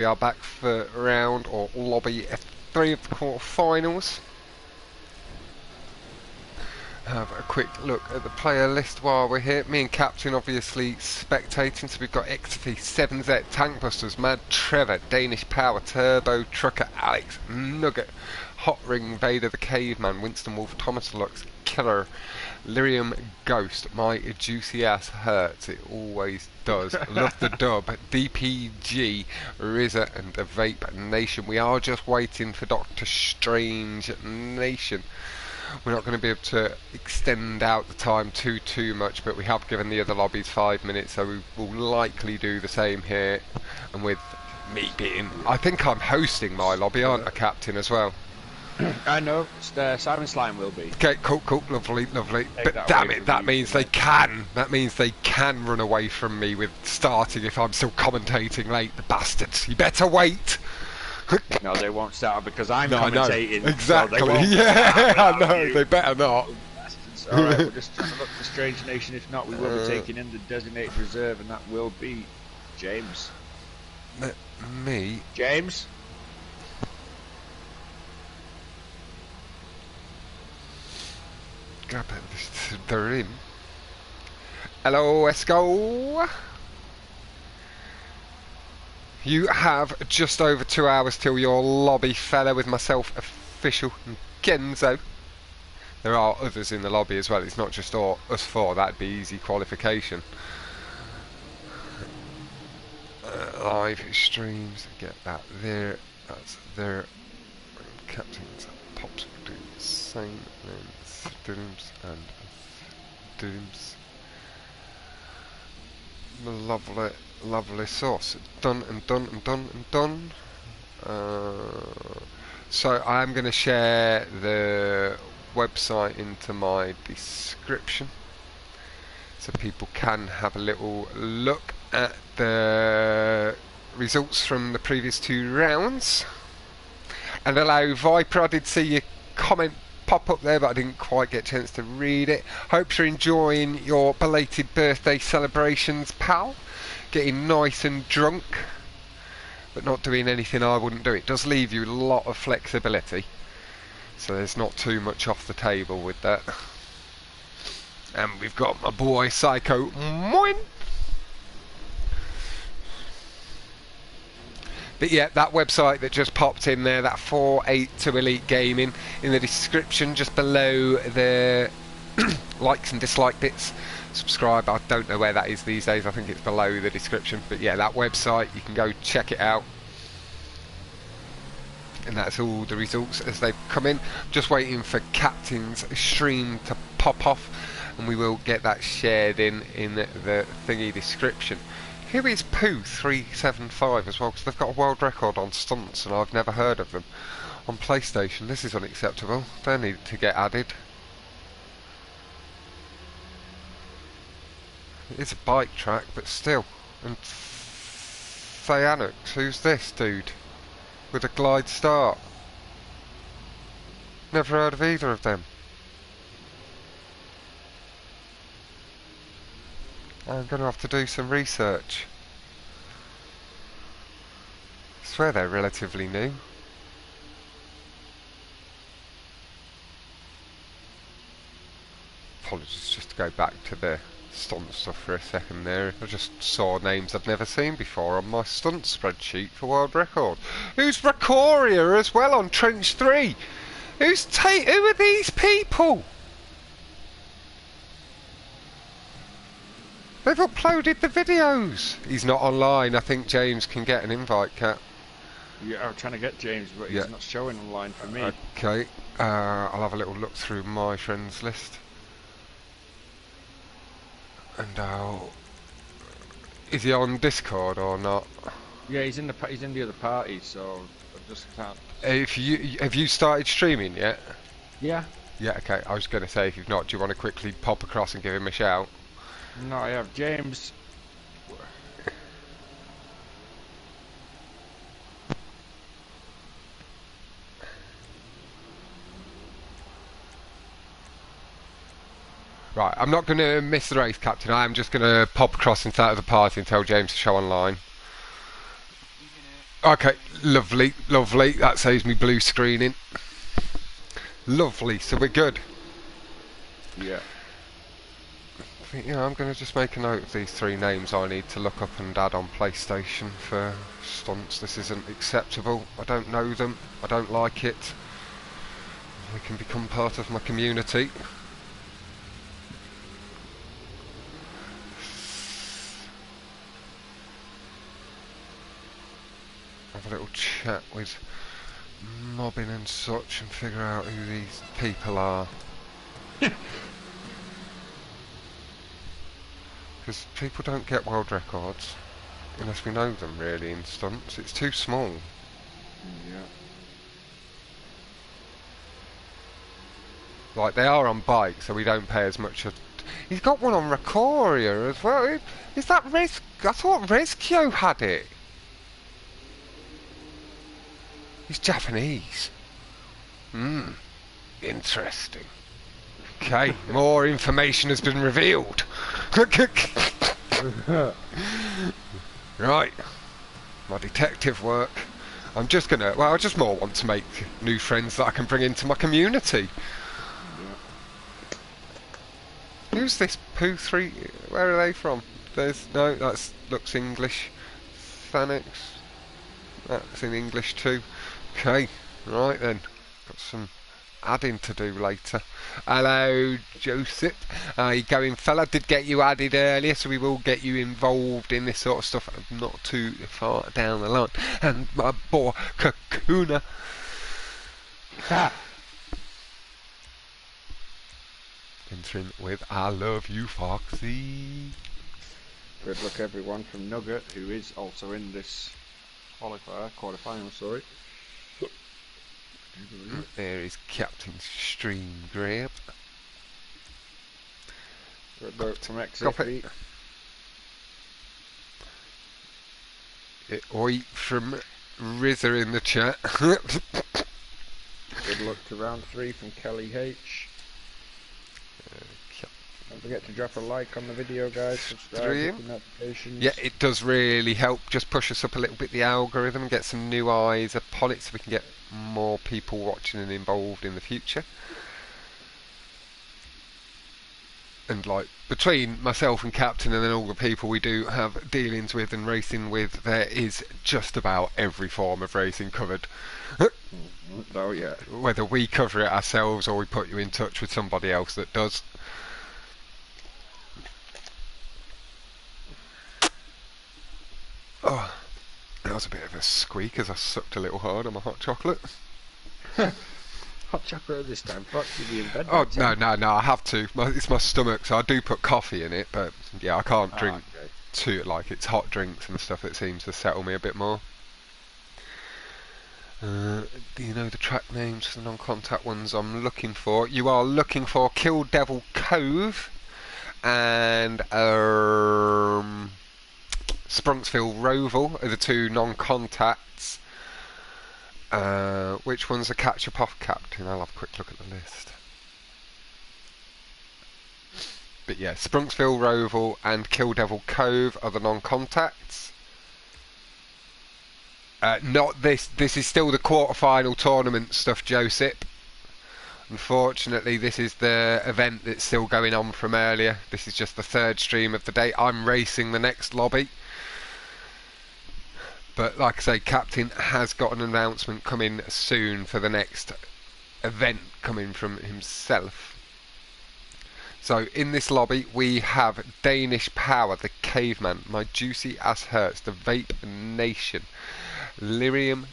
We are back for round or lobby F3 of the quarterfinals. Have a quick look at the player list while we're here. Me and Captain obviously spectating, so we've got XT, 7Z, Tankbusters, Mad Trevor, Danish Power, Turbo, Trucker, Alex, Nugget, Hotring, Vader the Caveman, Winston Wolf, Thomas Lux, Killer, Lyrium Ghost. My juicy ass hurts, it always does. Love the dub. DPG, RZA and the Vape Nation. We are just waiting for Doctor Strange Nation. We're not going to be able to extend out the time too much, but we have given the other lobbies 5 minutes, so we will likely do the same here. And with me being, I think I'm hosting my lobby, aren't I, Captain, as well? I know. Simon Slime will be. Okay, cool, lovely. But damn it, that means they can. That means they can run away from me with starting if I'm still commentating late. The bastards! You better wait. No, they won't start because I'm commentating. Exactly. So yeah, I know. They better not. Alright, we'll just look for Strange Nation. If not, we will be taking in the designated reserve, and that will be James. Me? James? God, they're in. Hello, let's go. You have just over 2 hours till your lobby, fella, with myself, Official, and Genzo. There are others in the lobby as well, it's not just us four, that'd be easy qualification. Live streams, get that there, that's there. Captain's pops will do the same, and then students and students. Lovely sauce. Done and done. So I am going to share the website into my description so people can have a little look at the results from the previous 2 rounds. And hello Viper, I did see your comment pop up there, but I didn't quite get a chance to read it. Hope you're enjoying your belated birthday celebrations, pal. Getting nice and drunk, but not doing anything I wouldn't do. It does leave you a lot of flexibility, so there's not too much off the table with that. And we've got my boy Psycho Moin. But yeah, that website that just popped in there, that 482 Elite Gaming, in the description just below the likes and dislike bits. Subscribe, I don't know where that is these days, I think it's below the description, but yeah, that website, you can go check it out. And that's all the results as they've come in. Just waiting for Captain's stream to pop off, and we will get that shared in the thingy description. Here is Pooh375 as well, because they've got a world record on stunts and I've never heard of them on PlayStation. This is unacceptable, they need to get added. It's a bike track, but still. And Cyanux, who's this dude? With a glide start. Never heard of either of them. I'm going to have to do some research. I swear they're relatively new. Apologies, just to go back to the stunt stuff for a second there. I just saw names I've never seen before on my stunt spreadsheet for world record. Who's Racoria as well on Trench 3? Who are these people? They've uploaded the videos. He's not online. I think James can get an invite, Cat. Yeah, I'm trying to get James, but he's not showing online for me. Okay, I'll have a little look through my friends list. And is he on Discord or not? Yeah, he's in the other party, so I just can't. Have you started streaming yet? Yeah. Yeah. Okay. I was going to say, if you've not, do you want to quickly pop across and give him a shout? No, I have James. Right, I'm not going to miss the race, Captain. I am just going to pop across and start the party and tell James to show online. Okay, lovely, lovely. That saves me blue screening. Lovely, so we're good. Yeah. Yeah, I'm going to just make a note of these 3 names I need to look up and add on PlayStation for stunts. This isn't acceptable. I don't know them. I don't like it. They can become part of my community. Have a little chat with mobbing and such and figure out who these people are. Because people don't get world records unless we know them really in stunts. It's too small. Yeah. Like, they are on bikes, so we don't pay as much. He's got one on Racoria as well. Is that Res? I thought Rezkyo had it. He's Japanese. Interesting. Okay, more information has been revealed. Right, my detective work. I'm just gonna, well, I just more want to make new friends that I can bring into my community. Who's this Pooh 3? Where are they from? There's, no, that looks English. Phoenix. That's in English too. Okay, right then. Got some adding to do later. Hello, Joseph. How you going, fella? Did get you added earlier, so we will get you involved in this sort of stuff. Not too far down the line. And my boy, Kakuna. Entering with I love you, Foxy. Good luck everyone from Nugget, who is also in this quarterfinal, sorry. There is Captain Stream Grab. Good luck from XFB. Oi from Rizzer in the chat. Good luck to round 3 from Kelly H. Don't forget to drop a like on the video, guys. Subscribe, hit the notifications. Yeah, it does really help. Just push us up a little bit, the algorithm, and get some new eyes upon it so we can get more people watching and involved in the future. And like, between myself and Captain and then all the people we do have dealings with and racing with, there is just about every form of racing covered. Oh yeah. Whether we cover it ourselves or we put you in touch with somebody else that does. Oh, that was a bit of a squeak as I sucked a little hard on my hot chocolate. Hot chocolate this time, Fox, you'll be in bed. Oh, no, I have to. It's my stomach, so I do put coffee in it, but yeah, I can't drink too, like, it's hot drinks and stuff that seems to settle me a bit more. Do you know the track names for the non-contact ones I'm looking for? You are looking for Kill Devil Cove and Sprunksville Roval are the 2 non-contacts. Which one's a catch-up off, Captain? I'll have a quick look at the list. But yeah, Sprunksville Roval and Kill Devil Cove are the non-contacts. Not this. This is still the quarter-final tournament stuff, Joseph. Unfortunately, this is the event that's still going on from earlier. This is just the 3rd stream of the day. I'm racing the next lobby. But like I say, Captain has got an announcement coming soon for the next event coming from himself. So in this lobby we have Danish Power, the Caveman, My Juicy Ass Hurts, the Vape Nation, Lyrium,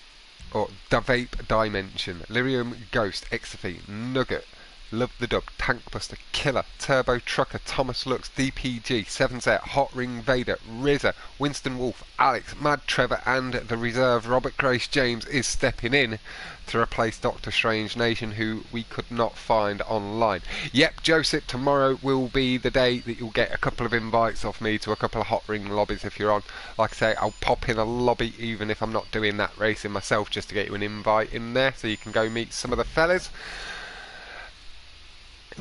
or the Vape Dimension, Lyrium Ghost, XFE, Nugget, Love the Dub, Tankbuster, Killer, Turbo Trucker, Thomas Lux, DPG, 7Z, Hotring Vader, Rizzer, Winston Wolf, Alex, Mad Trevor, and the reserve Robert Grace James is stepping in to replace Dr. Strange Nation, who we could not find online. Yep, Joseph, tomorrow will be the day that you'll get a couple of invites off me to a couple of Hotring lobbies if you're on. Like I say, I'll pop in a lobby even if I'm not doing that racing myself, just to get you an invite in there so you can go meet some of the fellas.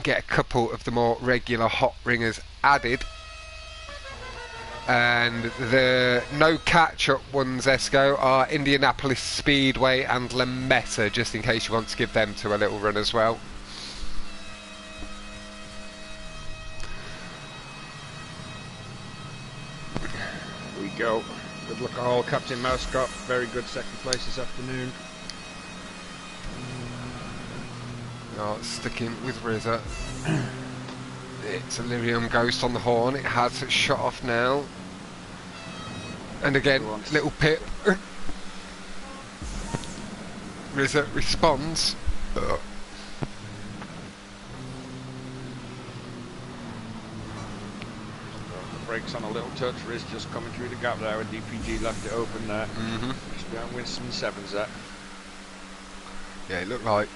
Get a couple of the more regular hot ringers added. And the no catch-up ones, Esco, are Indianapolis Speedway and Lametta, just in case you want to give them to a little run as well. Here we go. Good luck all, Captain Mousecop. Very good second place this afternoon. Oh, sticking with Rizza. It's Illyrium Ghost on the horn. It has shut off now. And again, little pip. Rizza responds. The brakes on a little touch. Riz just coming through the gap there, and DPG left it open there. Just going with some sevens there. Yeah, it looked like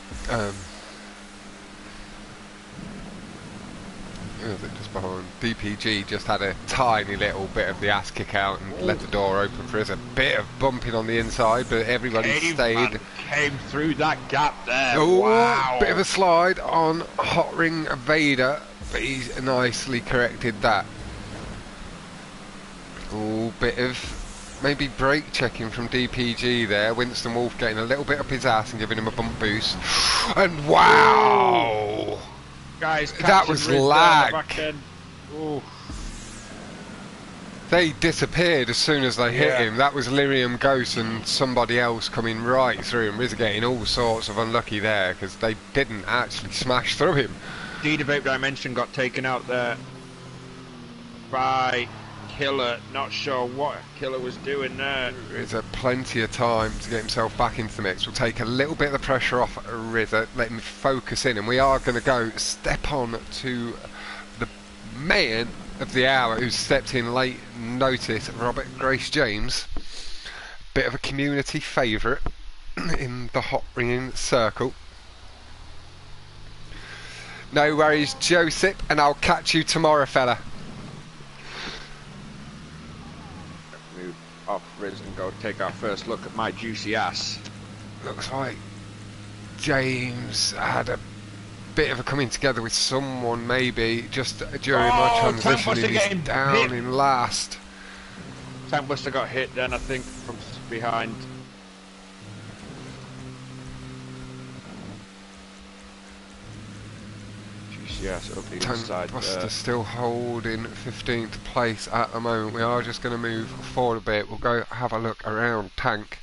just behind DPG just had a tiny little bit of the ass kick out and let the door open for us. A bit of bumping on the inside, but everybody stayed. Came through that gap there. Oh, wow! Bit of a slide on Hotring Vader, but he's nicely corrected that. Oh, bit of maybe brake checking from DPG there. Winston Wolf getting a little bit up his ass and giving him a bump boost. And wow! Guys, that was lag. Ooh. They disappeared as soon as they hit him. That was Lyrium Ghost and somebody else coming right through him. Rizza getting all sorts of unlucky there because they didn't actually smash through him. Deed of Ape Dimension got taken out there by Killer. Not sure what Killer was doing there. Rizza plenty of time to get himself back into the mix. We'll take a little bit of the pressure off Rizza, let him focus in, and we are going to go step on to the man of the hour who stepped in late notice, Robert Grace James. Bit of a community favourite in the hot ringing circle. No worries, Joseph, and I'll catch you tomorrow, fella. Move off Riz and go take our first look at my juicy ass. Looks like James had a bit of a coming together with someone maybe just during my transition, and he's down in last. Tankbuster got hit then, I think, from behind. GCS up the inside. Tankbuster still holding 15th place at the moment. We are just going to move forward a bit. We'll go have a look around Tank.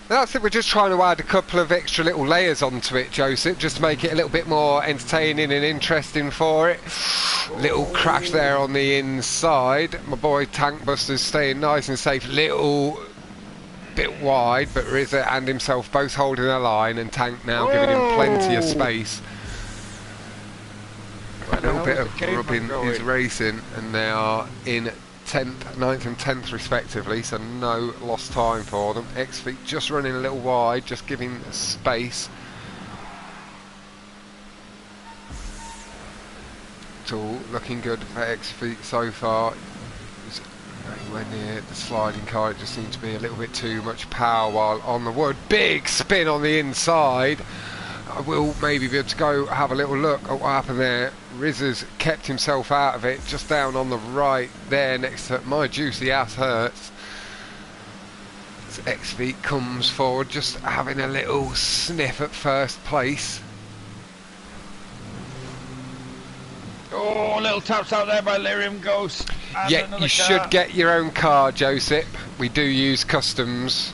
That's it, we're just trying to add a couple of extra little layers onto it, Joseph, just to make it a little bit more entertaining and interesting for it. Little crash there on the inside. My boy Tankbuster's staying nice and safe, little bit wide, but Rizza and himself both holding a line, and Tank now giving him plenty of space. A little bit of rubbing is racing, and they are in 10th, 9th and 10th respectively, so no lost time for them. X-Feet just running a little wide, just giving space. It's all looking good for X-Feet so far. Anywhere near the sliding car, it just seemed to be a little bit too much power while on the wood. Big spin on the inside. I will maybe be able to go have a little look at what happened there. Rizza's kept himself out of it, just down on the right there next to my juicy ass hurts. As X-Feet comes forward, just having a little sniff at first place. Oh, little taps out there by Lyrium Ghost. And yeah, you should get your own car, Joseph. We do use customs.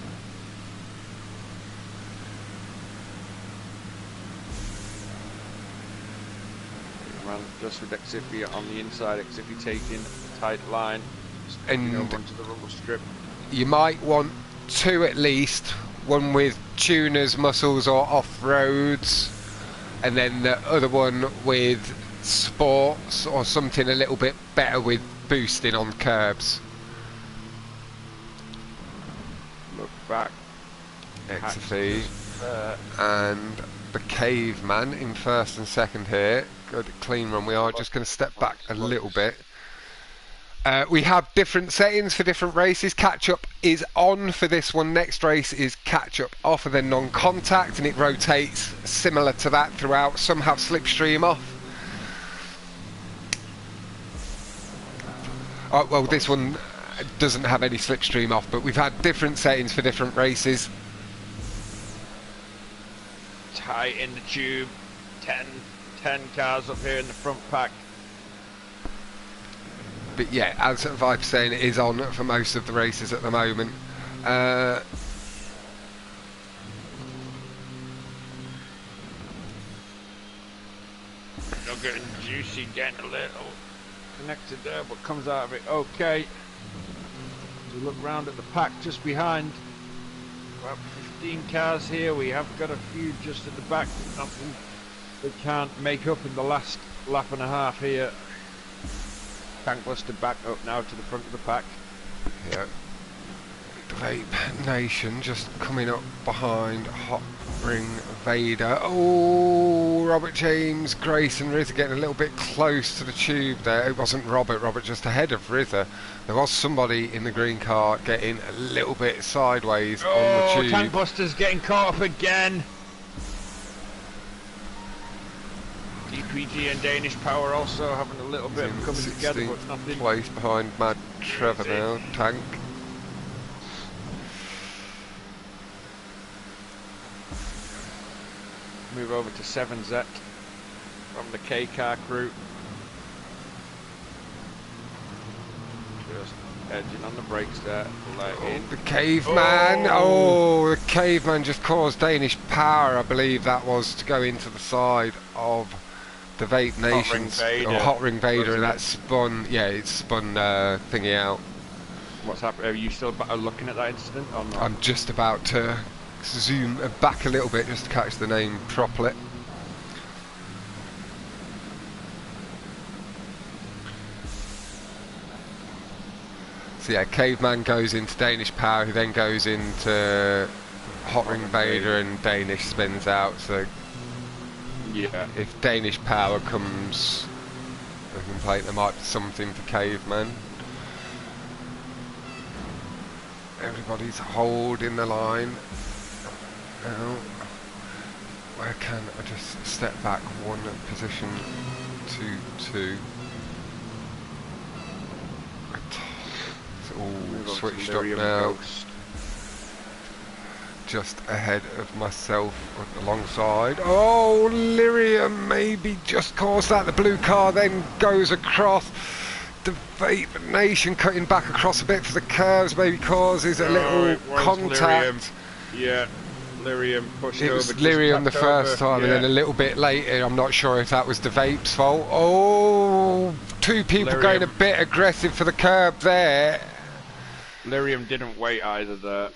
Just with Xiffy on the inside, Xiffy taking a tight line, and over onto the rumble strip. You might want two at least, one with tuners, muscles or off-roads, and then the other one with sports or something a little bit better with boosting on curbs. Look back. Xiffy and the Caveman in first and second here. Good clean run. We are just going to step back a little bit. We have different settings for different races. Catch up is on for this one. Next race is catch up off and then non-contact, and it rotates similar to that throughout. Some have slipstream off. Oh, well, this one doesn't have any slipstream off, but we've had different settings for different races. Tight in the tube, 10 cars up here in the front pack. But yeah, as Viper's saying, it is on for most of the races at the moment. Not getting juicy, getting a little connected there, but comes out of it okay. As we look round at the pack just behind, about 15 cars here. We have got a few just at the back, nothing they can't make up in the last lap and a half here. Tankbuster back up now to the front of the pack. Yeah. Vape Nation just coming up behind Hotring Vader. Oh, Robert James, Grayson, Rizza getting a little bit close to the tube there. It wasn't Robert just ahead of Rizza. There was somebody in the green car getting a little bit sideways on the tube. Tankbuster's getting caught up again. DPG and Danish Power also having a little bit of coming together, but nothing. Place behind Mad Trevor now, Tank. Move over to 7Z from the K car crew. Just edging on the brakes there. The caveman. Oh, the caveman just caused Danish Power, I believe that was, to go into the side of the Vape Nations or Hotring Vader, and that spun. Yeah, it spun thingy out. What's happening? Are you still looking at that incident or not? I'm just about to zoom back a little bit just to catch the name properly. So yeah, Caveman goes into Danish Power, who then goes into Hotring Vader, and Danish spins out. So yeah, if Danish Power comes a complaint, there might be something for Caveman. Everybody's holding the line. Now, where can I just step back one position to 2? It's all switched up now. Just ahead of myself alongside. Oh, Lyrium maybe just caused that. The blue car then goes across. The Vape Nation cutting back across a bit for the curves maybe causes a little contact. Lyrium. Yeah, Lyrium pushed over. It was Lyrium the first time, yeah. And then a little bit later, I'm not sure if that was the Vape's fault. Oh, two people Lyrium going a bit aggressive for the curb there. Lyrium didn't wait either there.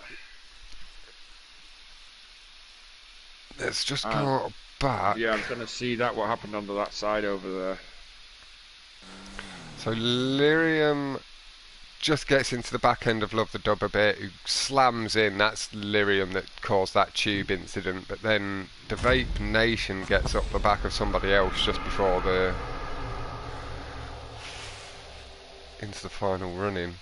Let's just go back. Yeah, I'm going to see that, what happened under that side over there. So Lyrium just gets into the back end of Love the Dub a bit, who slams in. That's Lyrium that caused that tube incident. But then the Vape Nation gets up the back of somebody else just before the into the final run-in.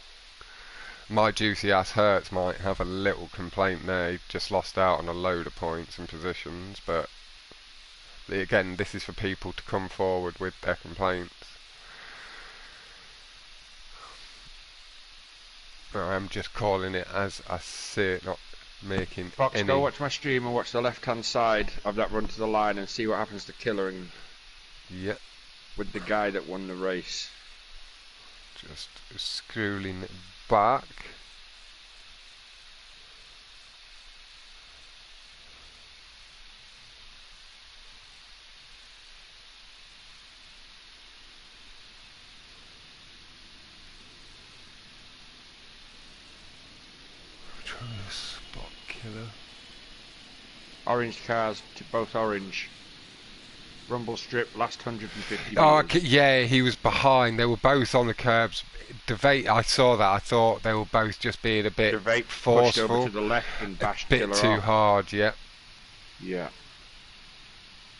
My juicy ass Hertz might have a little complaint there. He just lost out on a load of points and positions, but again, this is for people to come forward with their complaints. I'm just calling it as I see it, not making Fox, any... go watch my stream and watch the left-hand side of that run to the line and see what happens to Killer and yep, with the guy that won the race. Just scrolling back. Trying to spot Killer. Orange cars, both orange. Rumble strip, last 150 Oh, meters. yeah, he was behind. They were both on the curbs. Debate. I saw that. I thought they were both just being a bit Debate forceful, pushed over to the left and bashed a bit Killer too off. hard. Yeah. Yeah.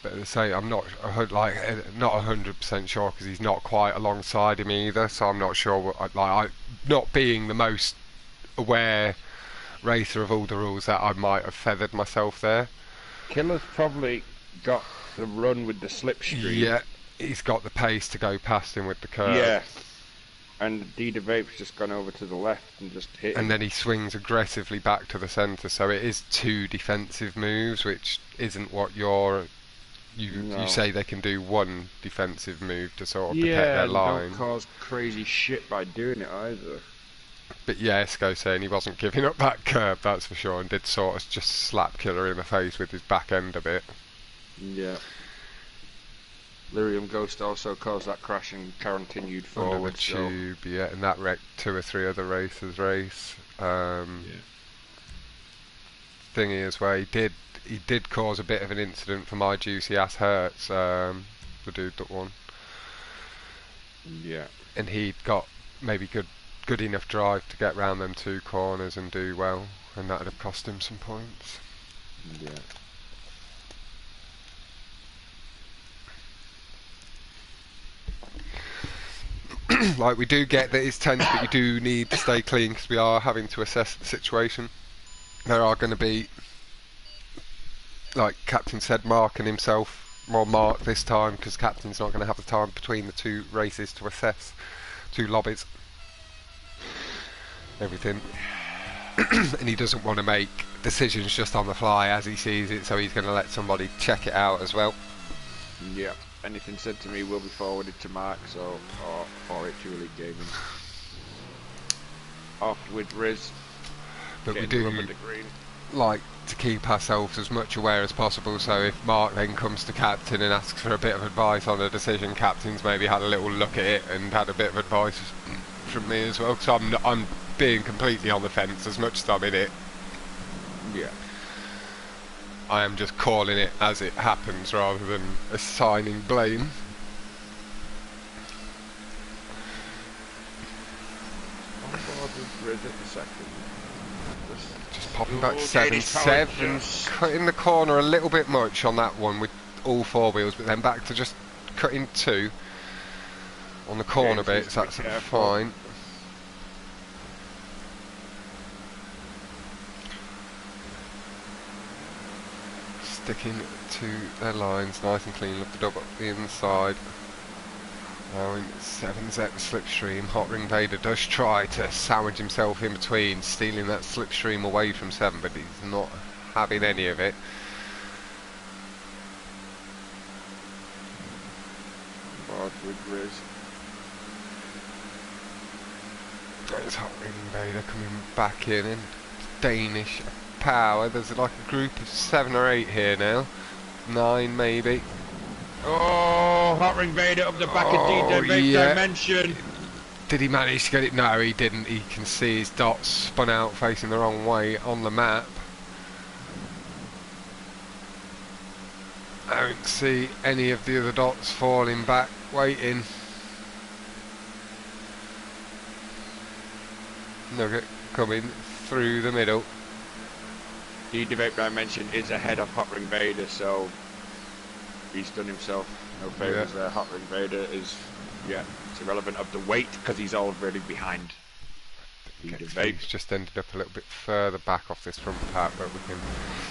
But to say, I'm not not 100% sure because he's not quite alongside him either. So I'm not sure. Not being the most aware racer of all the rules that I might have feathered myself there. Killer's probably got the run with the slipstream. Yeah, he's got the pace to go past him with the curve. Yeah. And Dita Vape's just gone over to the left and just hit him. And then he swings aggressively back to the centre, so it is 2 defensive moves, which isn't what you say they can do 1 defensive move to sort of protect their line. Don't cause crazy shit by doing it either. But yeah, Esco saying he wasn't giving up that curb, that's for sure, and did sort of just slap Killer in the face with his back end a bit. Yeah. Lyrium Ghost also caused that crash and continued forward. Under the tube, yeah, and that wrecked 2 or 3 other racers' race. Thingy as well, he did cause a bit of an incident for my juicy ass Hertz, the dude that won. Yeah. And he'd got maybe good enough drive to get round them 2 corners and do well, and that'd have cost him some points. Yeah. Like, we do get that it's tense, but you do need to stay clean because we are having to assess the situation. There are going to be, like Captain said, Mark and himself, more Mark this time because Captain's not going to have the time between the 2 races to assess 2 lobbies. Everything. And he doesn't want to make decisions just on the fly as he sees it, so he's going to let somebody check it out as well. Yeah. Anything said to me will be forwarded to Mark, so or it to Elite Gaming. Off with Riz. But we do like to keep ourselves as much aware as possible, so if Mark then comes to Captain and asks for a bit of advice on a decision, Captain's maybe had a little look at it and had a bit of advice from me as well, so I'm being completely on the fence as much as I'm in it. Yeah. I am just calling it as it happens rather than assigning blame. On board with Riz at the second. Just popping back 7-7, cutting the corner a little bit much on that one with all 4 wheels, but then back to just cutting 2 on the corner bits, that's fine. Sticking to their lines, nice and clean, lift the dog up the inside. Now in 7Z slipstream, Hotring Vader does try to sandwich himself in between, stealing that slipstream away from 7, but he's not having any of it. Board with Riz. There's Hotring Vader coming back in, and Danish Power. There's like a group of 7 or 8 here now, 9 maybe. Oh, Hotring Vader up the back of D-Vape Dimension. Did he manage to get it? No, he didn't. He can see his dots spun out facing the wrong way on the map. I don't see any of the other dots falling back, waiting. Nugget coming through the middle. D-Vape Dimension is ahead of Hotring Vader, so he's done himself no favours there. Hotring Vader is, it's irrelevant of the weight because he's already behind. He's just ended up a little bit further back off this front pack, but we can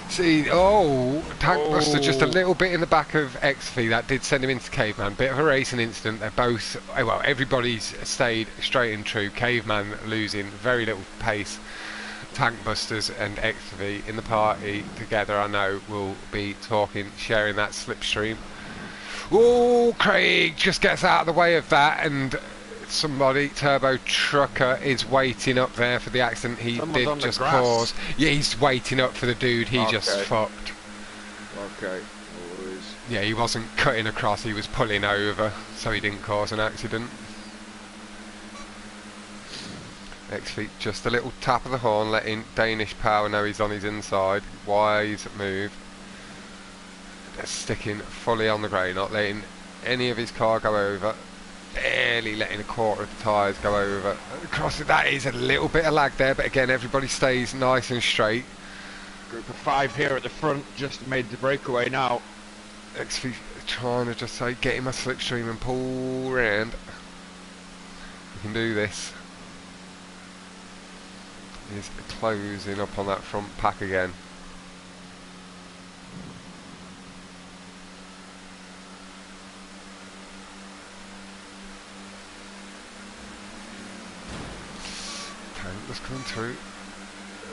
see. Oh, Tankbuster just a little bit in the back of XV. That did send him into Caveman. Bit of a racing incident. They're both, well, everybody's stayed straight and true. Caveman losing very little pace. Tankbusters and XV in the party together, I know, will be talking, sharing that slipstream. Oh, Craig just gets out of the way of that, and somebody, Turbo Trucker, is waiting up there for the accident he did just cause. Yeah, he's waiting up for the dude he just fucked. Okay. Yeah, he wasn't cutting across, he was pulling over, so he didn't cause an accident. XV just a little tap of the horn, letting Danish Power know he's on his inside. Wise move. They're sticking fully on the grey, not letting any of his car go over. Barely letting a quarter of the tyres go over. Across it, that is a little bit of lag there, but again, everybody stays nice and straight. Group of 5 here at the front just made the breakaway now. XV trying to just say, get him a slipstream and pull round. We can do this. is closing up on that front pack again. Tank was coming through.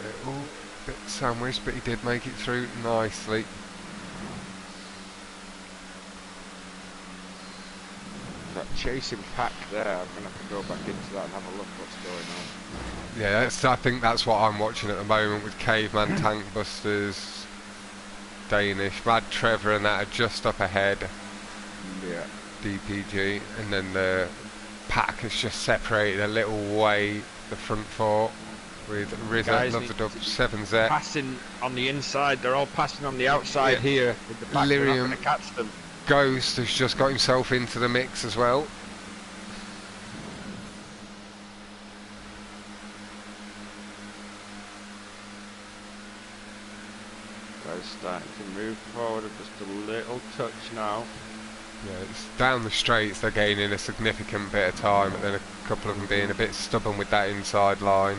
Little bit sandwiched, but he did make it through nicely. That chasing pack there, I'm going to have to go back into that and have a look what's going on. Yeah, I think that's what I'm watching at the moment with Caveman, Tank Busters, Danish, Mad Trevor and that are just up ahead. Yeah. DPG, and then the pack has just separated a little way, the front four, with Rizza, Love the Dub, 7Z. Passing on the inside, they're all passing on the outside here. With the pack, they're not going to catch them. Ghost has just got himself into the mix as well. Guys starting to move forward just a little touch now. Yeah, it's down the straights they're gaining a significant bit of time, but then a couple of them being a bit stubborn with that inside line.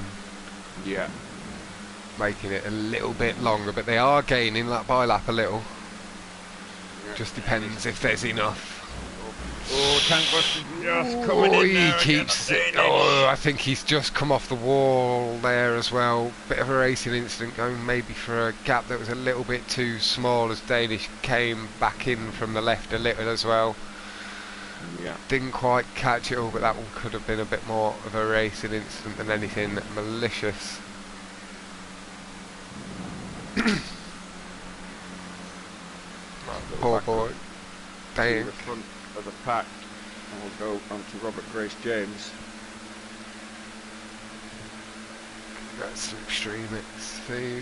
Yeah. Making it a little bit longer, but they are gaining that by lap a little. Just depends if there's enough. Oh, Tank Buster just coming in there. He keeps it. Oh, I think he's just come off the wall there as well. Bit of a racing incident going maybe for a gap that was a little bit too small as Danish came back in from the left a little as well. Yeah. Didn't quite catch it all, but that one could have been a bit more of a racing incident than anything malicious. Poor boy. Dang. The front of the pack, and we'll go on to Robert Grace James. That's extreme, it's fairly.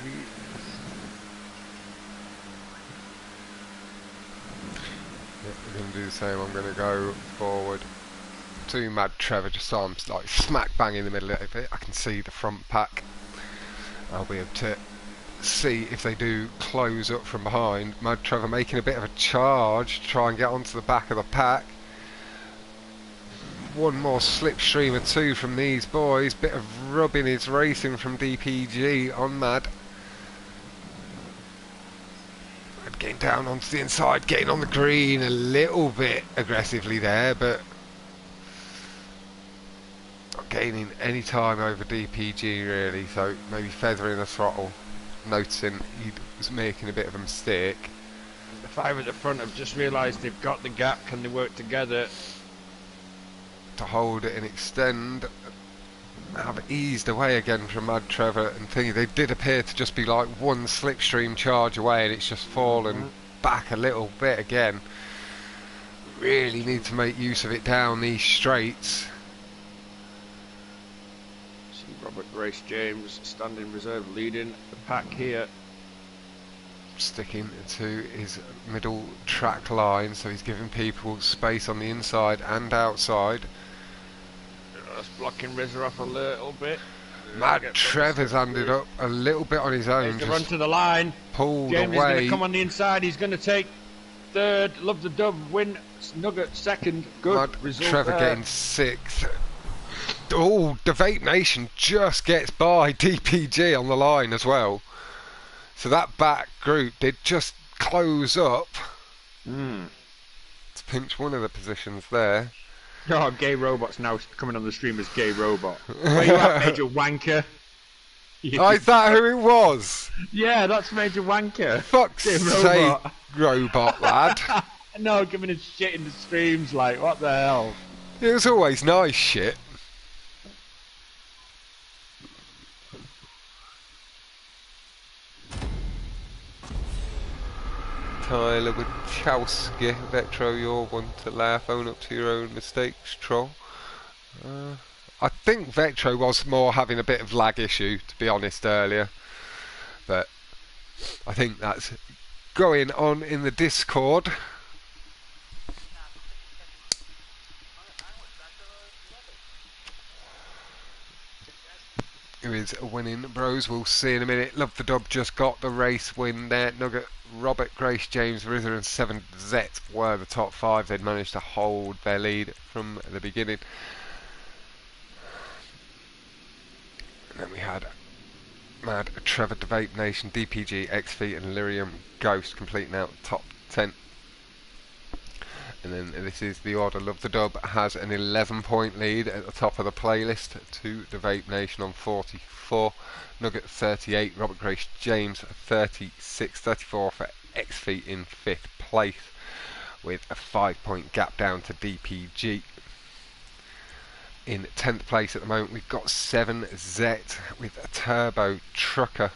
Yep, we're going to do the same. I'm going to go forward to Mad Trevor, just so I'm like smack bang in the middle of it. I can see the front pack. I'll be able to see if they do close up from behind. Mad Trevor making a bit of a charge to try and get onto the back of the pack. One more slipstream or two from these boys. Bit of rubbing his racing from DPG on Mad. Mad getting down onto the inside, getting on the green a little bit aggressively there, but not gaining any time over DPG really, so maybe feathering the throttle. Noticing he was making a bit of a mistake. The five at the front have just realised they've got the gap. Can they work together to hold it and extend? Have eased away again from Mad Trevor and thinking they did appear to just be like one slipstream charge away, and it's just fallen back a little bit again. Really need to make use of it down these straights. Robert Grace James standing reserve, leading the pack here. Sticking to his middle track line, so he's giving people space on the inside and outside. Just blocking Rizza off a little bit. Mad Trevor's ended up a little bit on his own. To run to the line. Pulled James away. is going to come on the inside. He's going to take third. Love the Dub win. Nugget second. Good Mad result Trevor there. getting sixth. Oh, the Vape Nation just gets by DPG on the line as well. So that back group did just close up to pinch one of the positions there. Oh, Gay Robot's now coming on the stream as Gay Robot. Where you at, Major Wanker? Oh, is that who it was? Yeah, that's Major Wanker. Fuck's Gay sake, Robot. robot lad. No, giving us shit in the streams, like, what the hell? It was always nice shit. Tyler Wachowski, Vetro, you're one to laugh. Own up to your own mistakes, troll. I think Vetro was more having a bit of lag issue, to be honest, earlier. But I think that's going on in the Discord. Who is winning bros, we'll see in a minute. Love the Dub just got the race win there. Nugget, Robert, Grace, James, Rizza and 7Z were the top five. They'd managed to hold their lead from the beginning. And then we had Mad Trevor, the Vape Nation, DPG, XV and Lyrium Ghost completing out the top 10. And then this is the order. Love the Dub has an 11-point lead at the top of the playlist to the Vape Nation on 44. Nugget 38, Robert Grace James 36, 34 for XV in 5th place, with a 5-point gap down to DPG. In 10th place at the moment we've got 7Z with a Turbo Trucker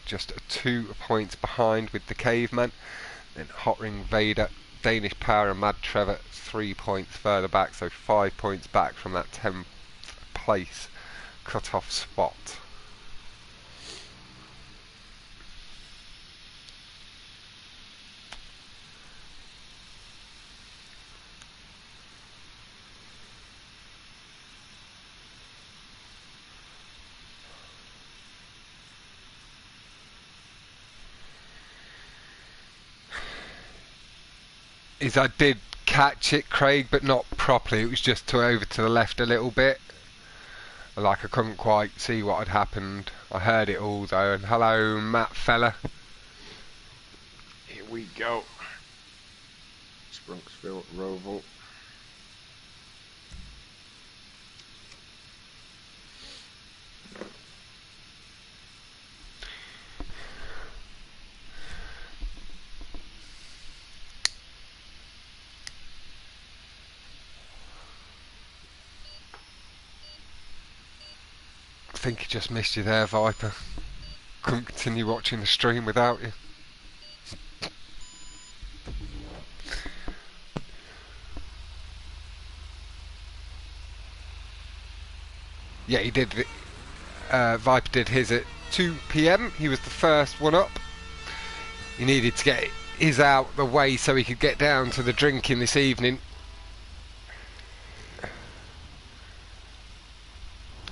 just 2 points behind with the Caveman. Then Hotring, Vader, Danish Power and Mad Trevor 3 points further back, so 5 points back from that 10th place cut-off spot. I did catch it, Craig, but not properly. It was just over to the left a little bit. Like I couldn't quite see what had happened. I heard it all though. And hello, Matt fella. Here we go. Sprunksville, Roval. I think he just missed you there, Viper. Couldn't continue watching the stream without you. Yeah, he did. Viper did his at 2 PM. He was the first one up. He needed to get his out the way so he could get down to the drinking this evening.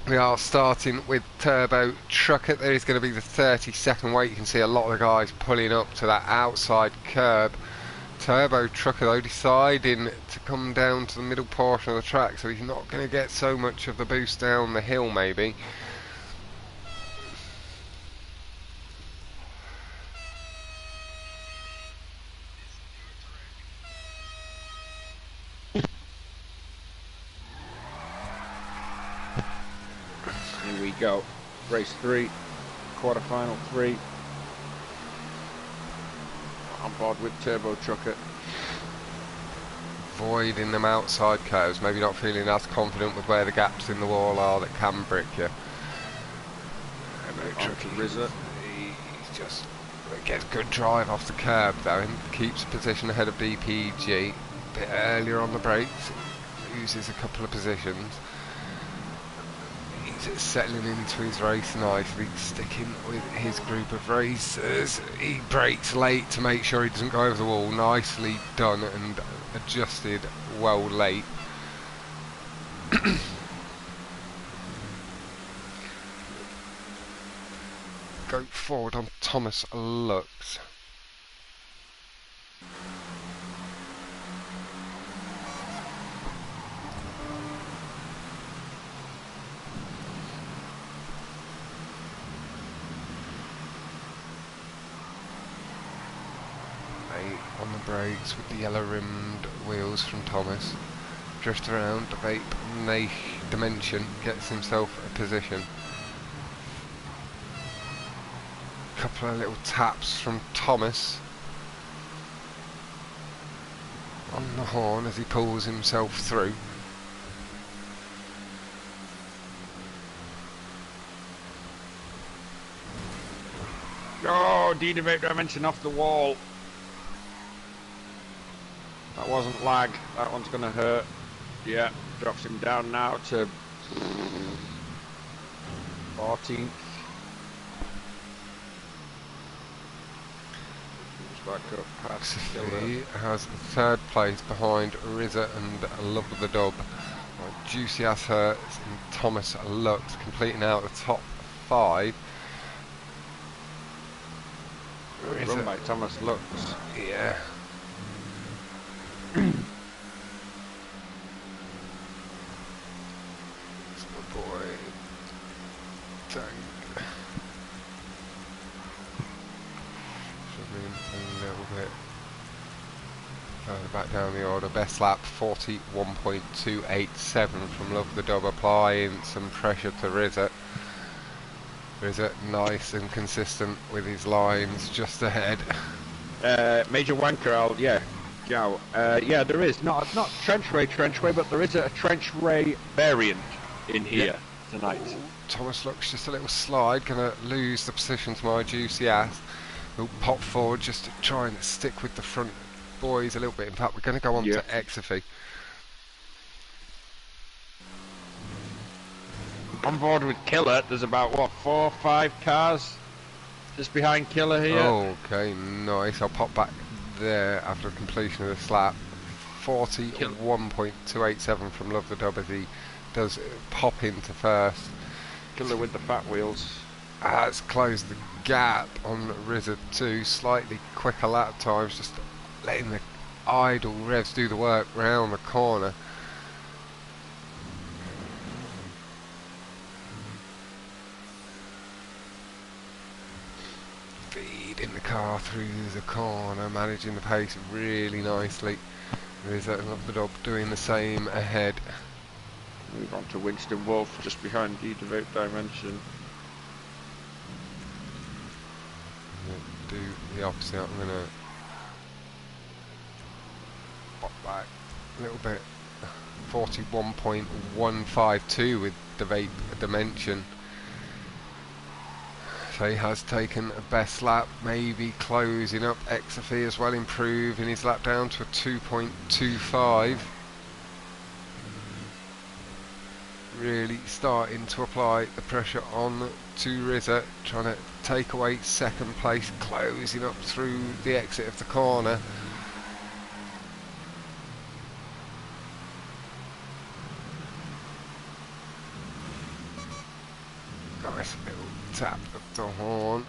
We are starting with Turbo Trucker. There is going to be the 32nd weight. You can see a lot of the guys pulling up to that outside curb. Turbo Trucker though deciding to come down to the middle portion of the track, so he's not going to get so much of the boost down the hill maybe. Here we go. Race 3, quarterfinal 3. On board with Turbo Trucker. Avoiding them outside curves, maybe not feeling as confident with where the gaps in the wall are that can brick you. On to Rizza. He's just gets good drive off the curb though, and keeps position ahead of DPG. A bit earlier on the brakes, loses a couple of positions. He's settling into his race nicely, sticking with his group of racers. He brakes late to make sure he doesn't go over the wall. Nicely done and adjusted well late. Go forward on Thomas Lux. On the brakes with the yellow rimmed wheels from Thomas. Drift around, the Vape Dimension gets himself a position. Couple of little taps from Thomas on the horn as he pulls himself through. Oh, Dina Vape Dimension off the wall. That wasn't lag. That one's going to hurt. Yeah, drops him down now to 14th. Back up past He has third place behind Rizza and Love of the Dub. Juicy Ass Hurts and Thomas Lux completing out the top 5. Run by Thomas Lux. Yeah. Boy, Tank. Shoving a little bit further back down the order. Best lap 41.287 from Love the Dub, applying some pressure to Rizza. Rizza nice and consistent with his lines just ahead. Major Wanker, yeah, there is not trench ray, but there is a trench ray variant in here tonight. Ooh, Thomas looks just a little slide, gonna lose the position to my juicy ass. We'll pop forward just to try and stick with the front boys a little bit. In fact, we're gonna go on to Exify. On board with Killer, there's about, what, 4 or 5 cars just behind Killer here. Okay, nice. I'll pop back there after completion of this lap. 41.287 from Love the Dub as he does pop into first. Killer with the fat wheels. Has closed the gap on Rizza 2. Slightly quicker lap times, just letting the idle revs do the work round the corner. In the car through the corner, managing the pace really nicely. Rizza and Love the Dub doing the same ahead. Move on to Winston Wolf just behind the Devote Dimension. Do the opposite. I'm gonna pop back a little bit. 41.152 with the Vape Dimension. So he has taken a best lap, maybe closing up. Exify as well, improving his lap down to a 2.25. Really starting to apply the pressure on to Rizza, trying to take away second place, closing up through the exit of the corner. Nice little tap of the horn.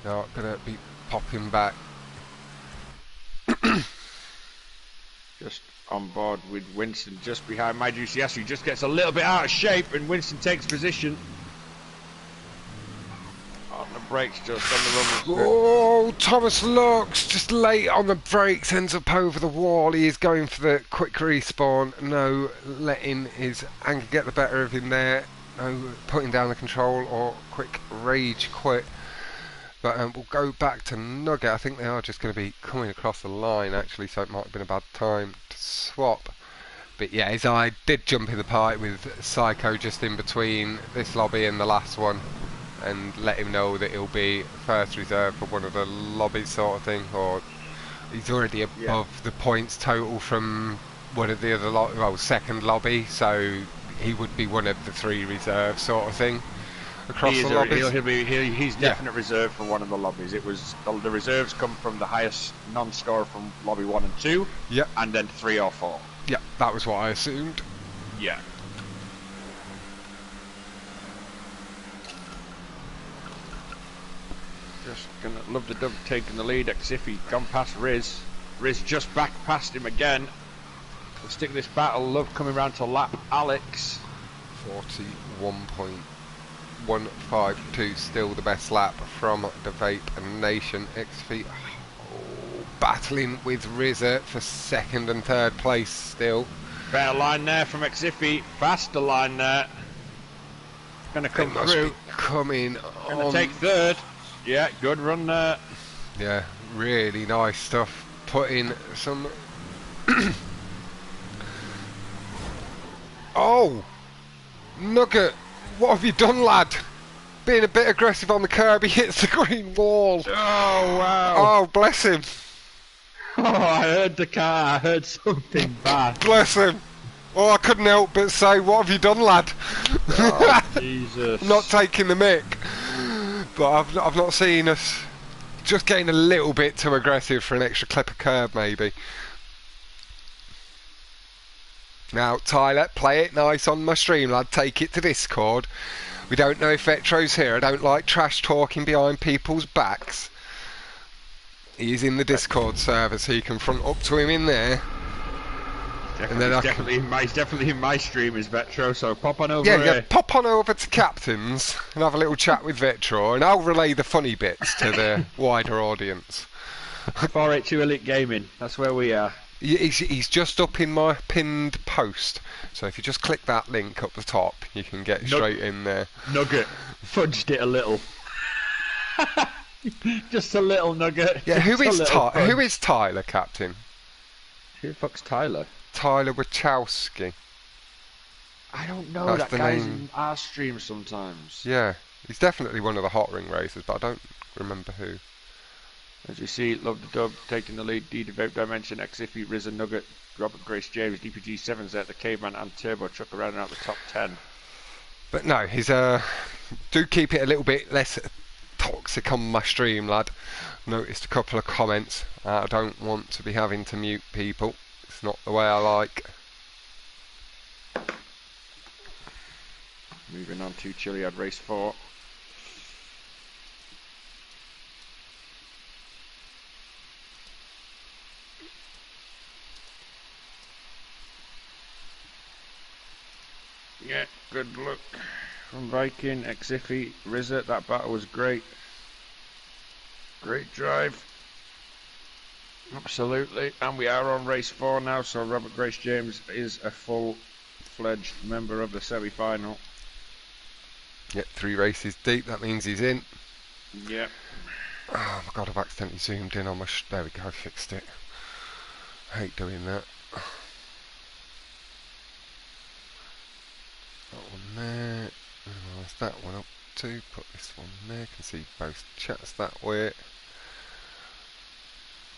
Now going to be popping back. Just on board with Winston just behind my GCS, who just gets a little bit out of shape, and Winston takes position. On the brakes, just on the rumble. Oh, Thomas looks just late on the brakes, ends up over the wall. He is going for the quick respawn. No, letting his anger get the better of him there. No putting down the control or quick rage quit. But we'll go back to Nugget. I think they are just going to be coming across the line actually, so it might have been a bad time to swap. But yeah, his eye did jump in the pipe with Psycho just in between this lobby and the last one, and let him know that he'll be first reserve for one of the lobbies sort of thing, or he's already above the points total from one of the other second lobby, so he would be one of the 3 reserves sort of thing across the lobbies. He's definite reserve for one of the lobbies. It was the reserves come from the highest non-score from lobby 1 and 2, and then 3 or 4. Yeah, that was what I assumed. Yeah. Just gonna Love the Dub taking the lead. Exify gone past Riz. Riz just back past him again. We'll stick this battle. Love coming round to lap Alex. 41.152, still the best lap from the Vape Nation. Exify battling with Rizza for second and third place still. Better line there from Exify. Faster line there. Gonna come through. Coming Gonna on. take third. Yeah, good run there. Yeah, really nice stuff. Putting some. Oh! Nugget! What have you done, lad? Being a bit aggressive on the curb, he hits the green wall. Oh, wow. Oh, bless him. Oh, I heard the car. I heard something bad. Bless him. Oh, I couldn't help but say, what have you done, lad? Oh, Jesus. Not taking the mick. But I've not seen us just getting a little bit too aggressive for an extra clip of curb, maybe. Now, Tyler, play it nice on my stream, lad. Take it to Discord. We don't know if Vetro's here. I don't like trash talking behind people's backs. He's in the Discord server, so you can front up to him in there. And then he's definitely in my stream as Vetro, so pop on over yeah, pop on over to Captain's and have a little chat with Vetro, and I'll relay the funny bits to the wider audience. 482 Elite Gaming, that's where we are. He's just up in my pinned post, so if you just click that link up the top, you can get straight in there. Nugget, fudged it a little. Just a little nugget. Yeah, who is Tyler, Captain? Who the fuck's Tyler? Tyler Wachowski. I don't know. That's that the guy's name. in our stream sometimes. Yeah, he's definitely one of the Hotring racers, but I don't remember who. As you see, Love the Dub taking the lead. D Devote Dimension, Xiffy, Risen Nugget, Robert Grace James, DPG 7Z, the Caveman, and Turbo Truck around out the top 10. But no, he's do keep it a little bit less toxic on my stream, lad. Noticed a couple of comments. I don't want to be having to mute people. It's not the way I like. Moving on to Chiliad Race 4. Yeah, good luck from Viking, Xiffy, Rizza. That battle was great. Great drive. Absolutely. And we are on race 4 now, so Robert Grace James is a full-fledged member of the semi-final. Yep, 3 races deep, that means he's in. Yep. Oh my god, I've accidentally zoomed in on my... there we go, fixed it. I hate doing that. That one there. Minimize that one up too. Put this one there. Can see both chats that way.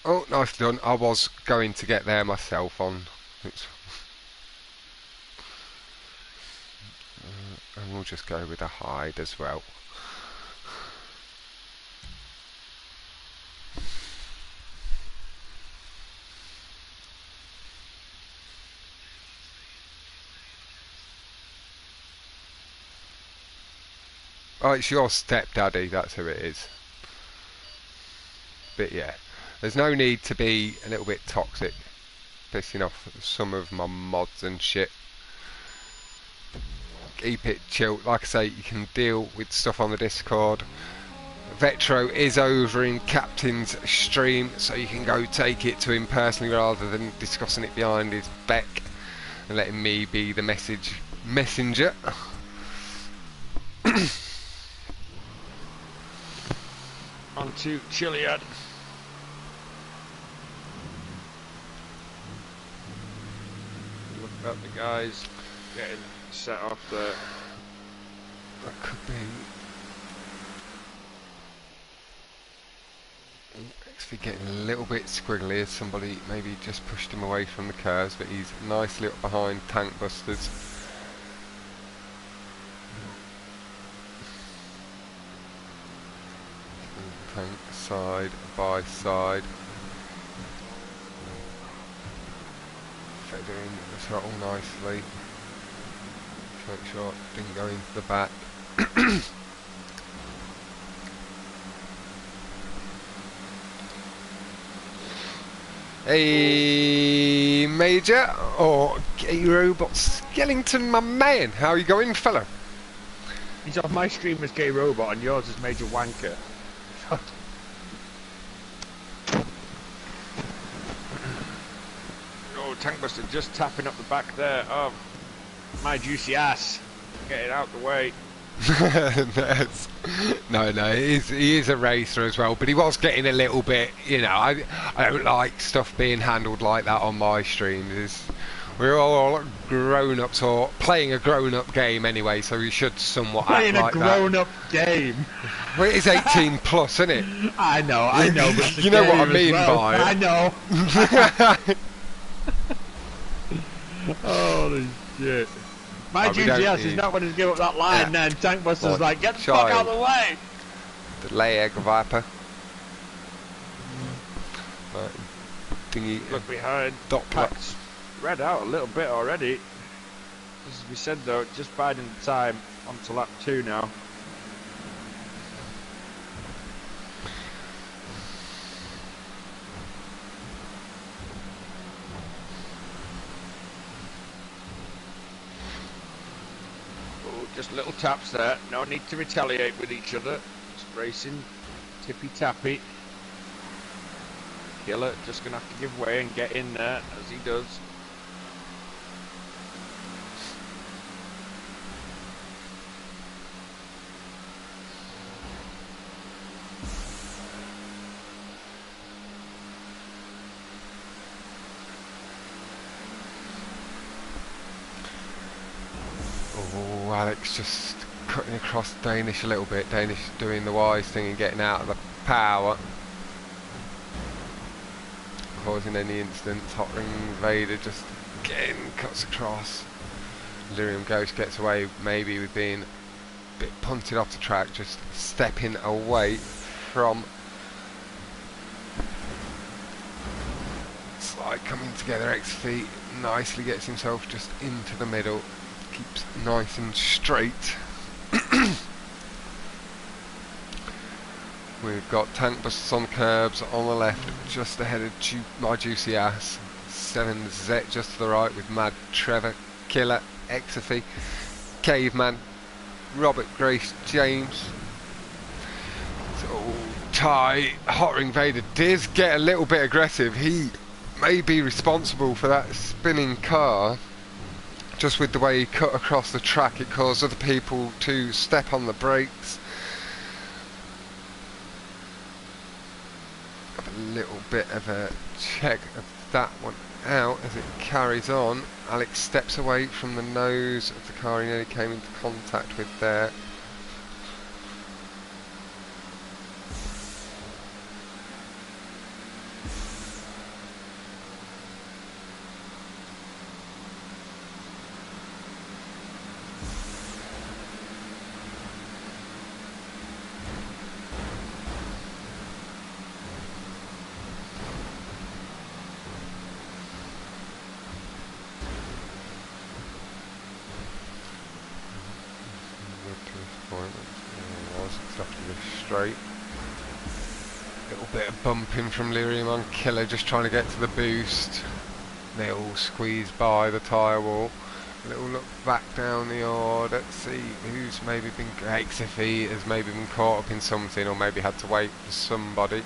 Oh, nicely done. I was going to get there myself on. And we'll just go with a hide as well. Oh, it's your stepdaddy, that's who it is. But yeah, there's no need to be a little bit toxic, pissing off some of my mods and shit. Keep it chill. Like I say, you can deal with stuff on the Discord. Vetro is over in Captain's stream, so you can go take it to him personally rather than discussing it behind his back and letting me be the messenger. On to Chiliad. Look at the guys getting set off there. That could be... actually getting a little bit squiggly as somebody maybe just pushed him away from the curves, but he's nicely up behind Tank Busters. Tank side by side. Feathering the throttle nicely. Make sure it didn't go into the back. Hey, Major, or Gay Robot Skellington, my man. How are you going, fella? He's off my stream as Gay Robot and yours is Major Wanker. Oh, Tankbuster just tapping up the back there of my juicy ass. Get it out the way. No, he is a racer as well, but he was getting a little bit, you know, I don't like stuff being handled like that on my streams. We're all grown-ups, or playing a grown-up game anyway, so we should somewhat playing act like that. Playing a grown-up game. Well, it is 18 plus, isn't it? I know, but you know what I mean by it. I know. Holy shit. My GTS is not going to give up that line then. Tankbuster's like, get the fuck out of the way! The leg Viper. Right. Thingy. Look behind. Doppler. Spread out a little bit already. As we said though, just biding the time on to lap 2 now. Oh, just little taps there. No need to retaliate with each other. Just racing tippy-tappy. Killer just going to have to give way and get in there, as he does. Oh, Alex just cutting across Danish a little bit. Danish doing the wise thing and getting out of the power, causing any incidents. Hotring Vader just again cuts across. Lyrium Ghost gets away maybe with being a bit punted off the track, just stepping away from slide coming together. XV nicely gets himself just into the middle, keeps nice and straight. We've got tank busters on curbs on the left, just ahead of my juicy ass. 7Z just to the right with Mad Trevor, Killer, Exophy, Caveman, Robert Grace James. So Ty, Hotring Vader did get a little bit aggressive. He may be responsible for that spinning car. Just with the way he cut across the track, it caused other people to step on the brakes. Have a little bit of a check of that one out as it carries on. Alex steps away from the nose of the car he nearly came into contact with there. Straight. Little bit of bumping from Lyrium on Killer, just trying to get to the boost. They all squeeze by the tyre wall. A little look back down the order, see who's maybe been... Exify has maybe been caught up in something, or maybe had to wait for somebody.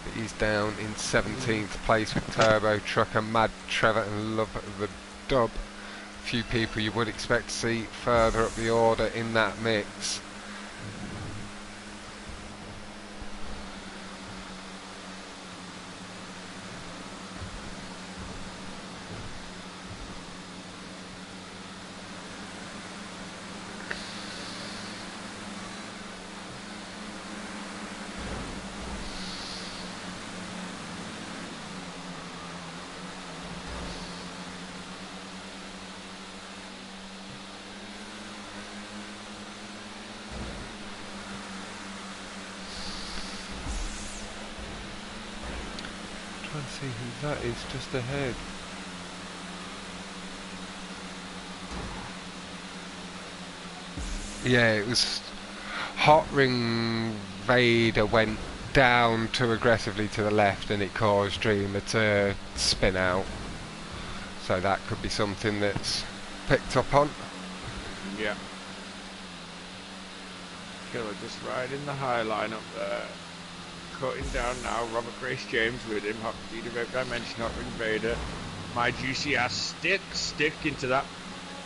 But he's down in 17th place with Turbo Trucker, Mad Trevor and Love the Dub. A few people you would expect to see further up the order in that mix. Trying to see who that is just ahead. Yeah, it was Hotring Vader went down too aggressively to the left and it caused Dreamer to spin out. So that could be something that's picked up on. Yeah. Killer just riding the high line up there. Cutting down now, Robert Grace James with him, Dimension, Hotring Vader. My juicy ass stick into that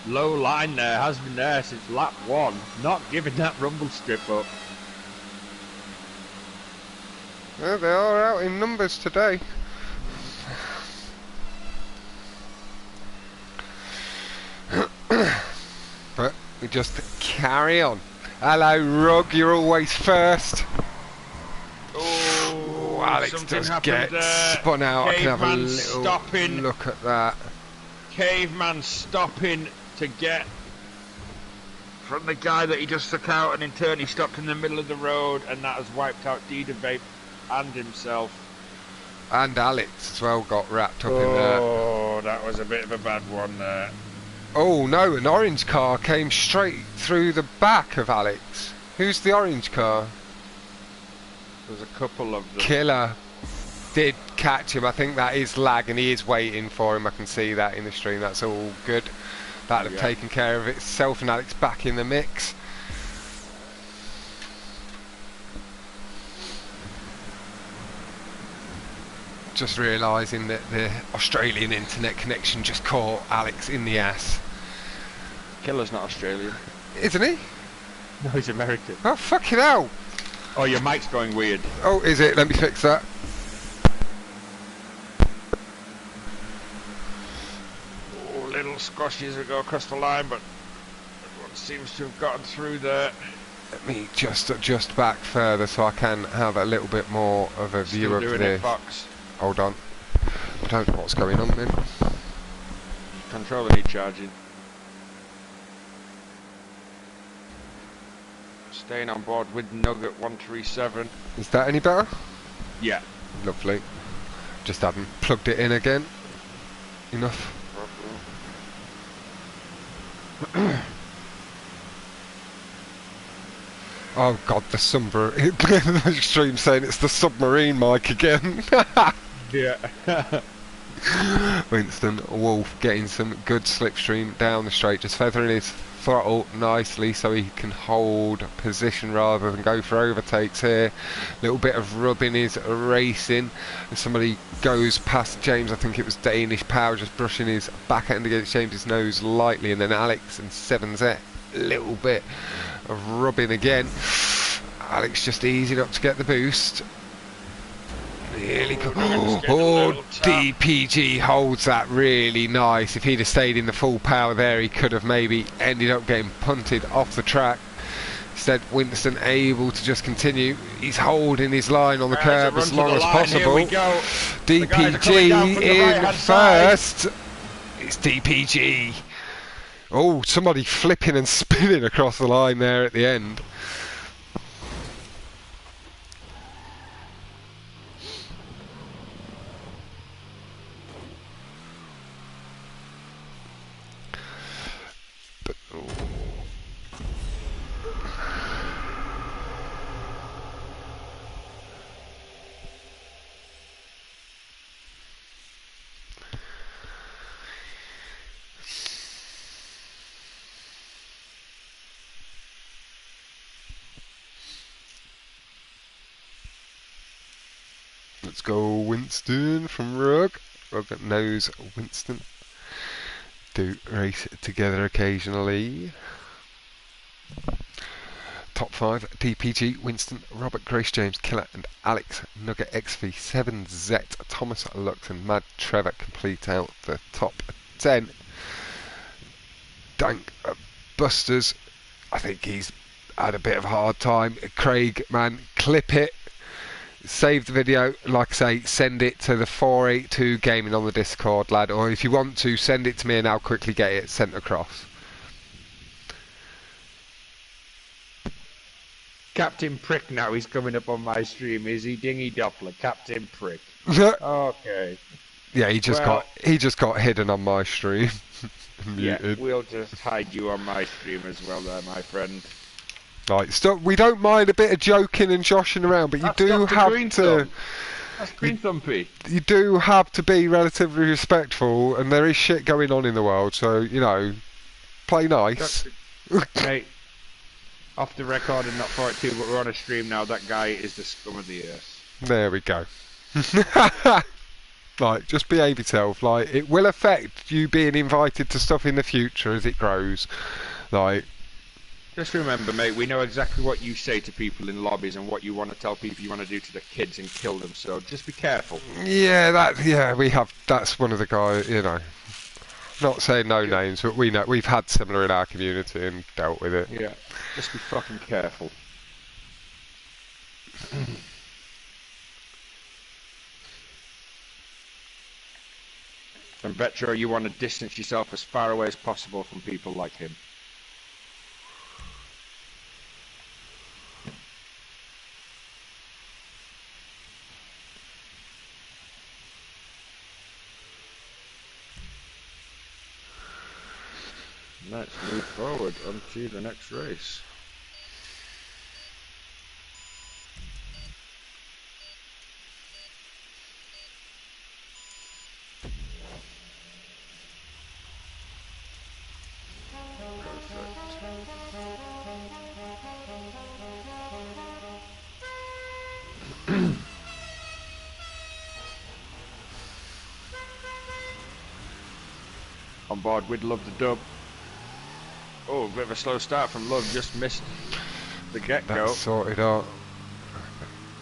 low line there, has been there since lap 1, not giving that rumble strip up. Well, they are out in numbers today. But we just carry on. Hello Rug, you're always first. Oh, Alex does get spun out. I can have a little look at that. Caveman stopping to get from the guy that he just took out, and in turn he stopped in the middle of the road, and that has wiped out Vape and himself. And Alex as well got wrapped up in there. Oh, that was a bit of a bad one there. Oh no, an orange car came straight through the back of Alex. Who's the orange car? There's a couple of them. Killer did catch him. I think that is lag and he is waiting for him. I can see that in the stream. That's all good. That'd have taken care of itself, and Alex back in the mix. Just realising that the Australian internet connection just caught Alex in the ass. Killer's not Australian. Isn't he? No, he's American. Oh, fucking hell! Oh, your mic's going weird. Oh, is it? Let me fix that. Oh, little squashes that go across the line, but everyone seems to have gotten through there. Let me just adjust back further so I can have a little bit more of a view of this. Fox. Hold on. I don't know what's going on then. Controller need charging. Staying on board with Nugget 137. Is that any better? Yeah. Lovely. Just haven't plugged it in again. Enough. Oh god, the submarine. Extreme saying it's the submarine mic again. Yeah. Winston Wolf getting some good slipstream down the straight, just feathering his throttle nicely so he can hold position rather than go for overtakes here. Little bit of rubbing is racing. And somebody goes past James, I think it was Danish Power, just brushing his back end against James's nose lightly, and then Alex and 7Z, little bit of rubbing again. Alex just easing up to get the boost. Nearly DPG holds that really nice. If he'd have stayed in the full power there, he could have maybe ended up getting punted off the track. Instead, Winston able to just continue. He's holding his line on the curb as long as possible. DPG in first. It's DPG. Oh, somebody flipping and spinning across the line there at the end. Let's go Winston from Rug. Rug knows Winston. Do race together occasionally. Top 5, DPG, Winston, Robert, Grace James, Killer and Alex, Nugget XV, 7Z, Thomas, Lux and Mad Trevor complete out the top 10. Dank Busters, I think he's had a bit of a hard time. Craig, man, clip it. Save the video, like I say, send it to the 482 Gaming on the Discord, lad, or if you want to, send it to me and I'll quickly get it sent across. Captain Prick now, he's coming up on my stream, is he? Dingy Doppler, Captain Prick. Okay. Yeah, he just got hidden on my stream. Yeah, we'll just hide you on my stream as well there, my friend. Right, stop. We don't mind a bit of joking and joshing around, but you do have to. That's Green Thumpy. You do have to be relatively respectful, and there is shit going on in the world, so you know, play nice. Mate, off the record and not for it too, but we're on a stream now. That guy is the scum of the earth. There we go. Like, just behave yourself. Like, it will affect you being invited to stuff in the future as it grows. Like. Just remember, mate, we know exactly what you say to people in lobbies and what you want to tell people you want to do to the kids and kill them, so just be careful. Yeah, we have, that's one of the guys, you know, not saying no names, but we know, we've had similar in our community and dealt with it. Yeah, just be fucking careful. And Vetro, you want to distance yourself as far away as possible from people like him. Let's move forward onto the next race. On board with Love the Dub. Oh, a bit of a slow start from Love, just missed the get-go. That's sorted out.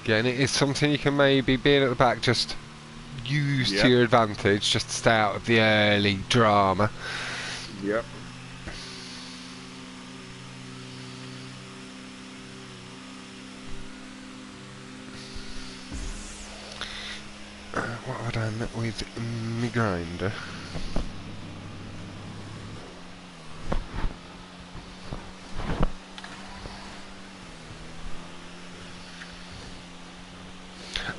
Again, it is something you can maybe, being at the back, just use to your advantage, just to stay out of the early drama. Yep. What have I done with my grinder?